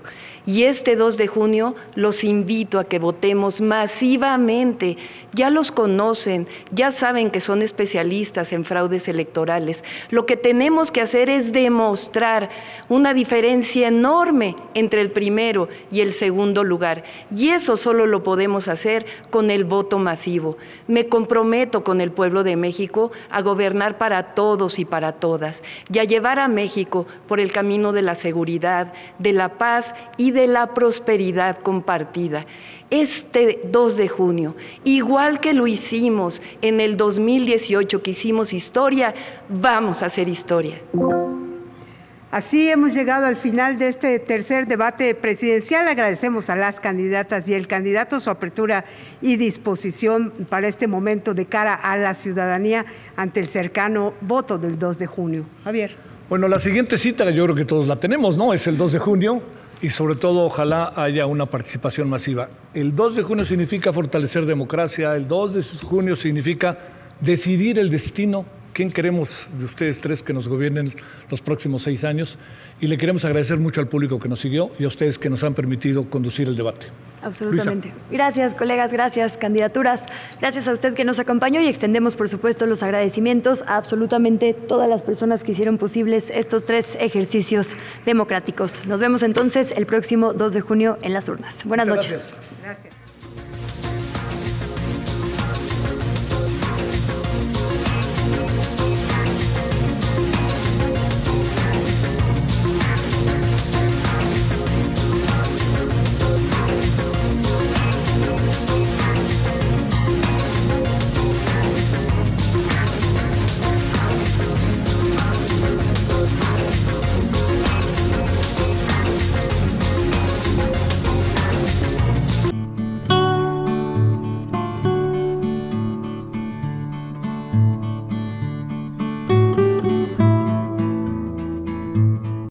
Y este 2 de junio los invito a que votemos masivamente. Ya los conocen, ya saben que son especialistas en fraudes electorales. Lo que tenemos que hacer es demostrar una diferencia enorme entre el primero y el segundo lugar. Y eso solo lo podemos hacer con el voto masivo. Me comprometo con el pueblo de México a gobernar para todos y para todas, y a llevar a México por el camino de la seguridad, de la paz y de la prosperidad compartida. Este 2 de junio, igual que lo hicimos en el 2018, que hicimos historia, vamos a hacer historia.
Así hemos llegado al final de este tercer debate presidencial. Agradecemos a las candidatas y el candidato su apertura y disposición para este momento de cara a la ciudadanía ante el cercano voto del 2 de junio. Javier.
Bueno, la siguiente cita yo creo que todos la tenemos, ¿no? Es el 2 de junio y sobre todo ojalá haya una participación masiva. El 2 de junio significa fortalecer democracia, el 2 de junio significa decidir el destino. ¿Quién queremos de ustedes tres que nos gobiernen los próximos 6 años? Y le queremos agradecer mucho al público que nos siguió y a ustedes que nos han permitido conducir el debate.
Absolutamente.
Luisa.
Gracias, colegas, gracias, candidaturas. Gracias a usted que nos acompañó y extendemos, por supuesto, los agradecimientos a absolutamente todas las personas que hicieron posibles estos 3 ejercicios democráticos. Nos vemos entonces el próximo 2 de junio en las urnas. Buenas noches.
Gracias.
Gracias.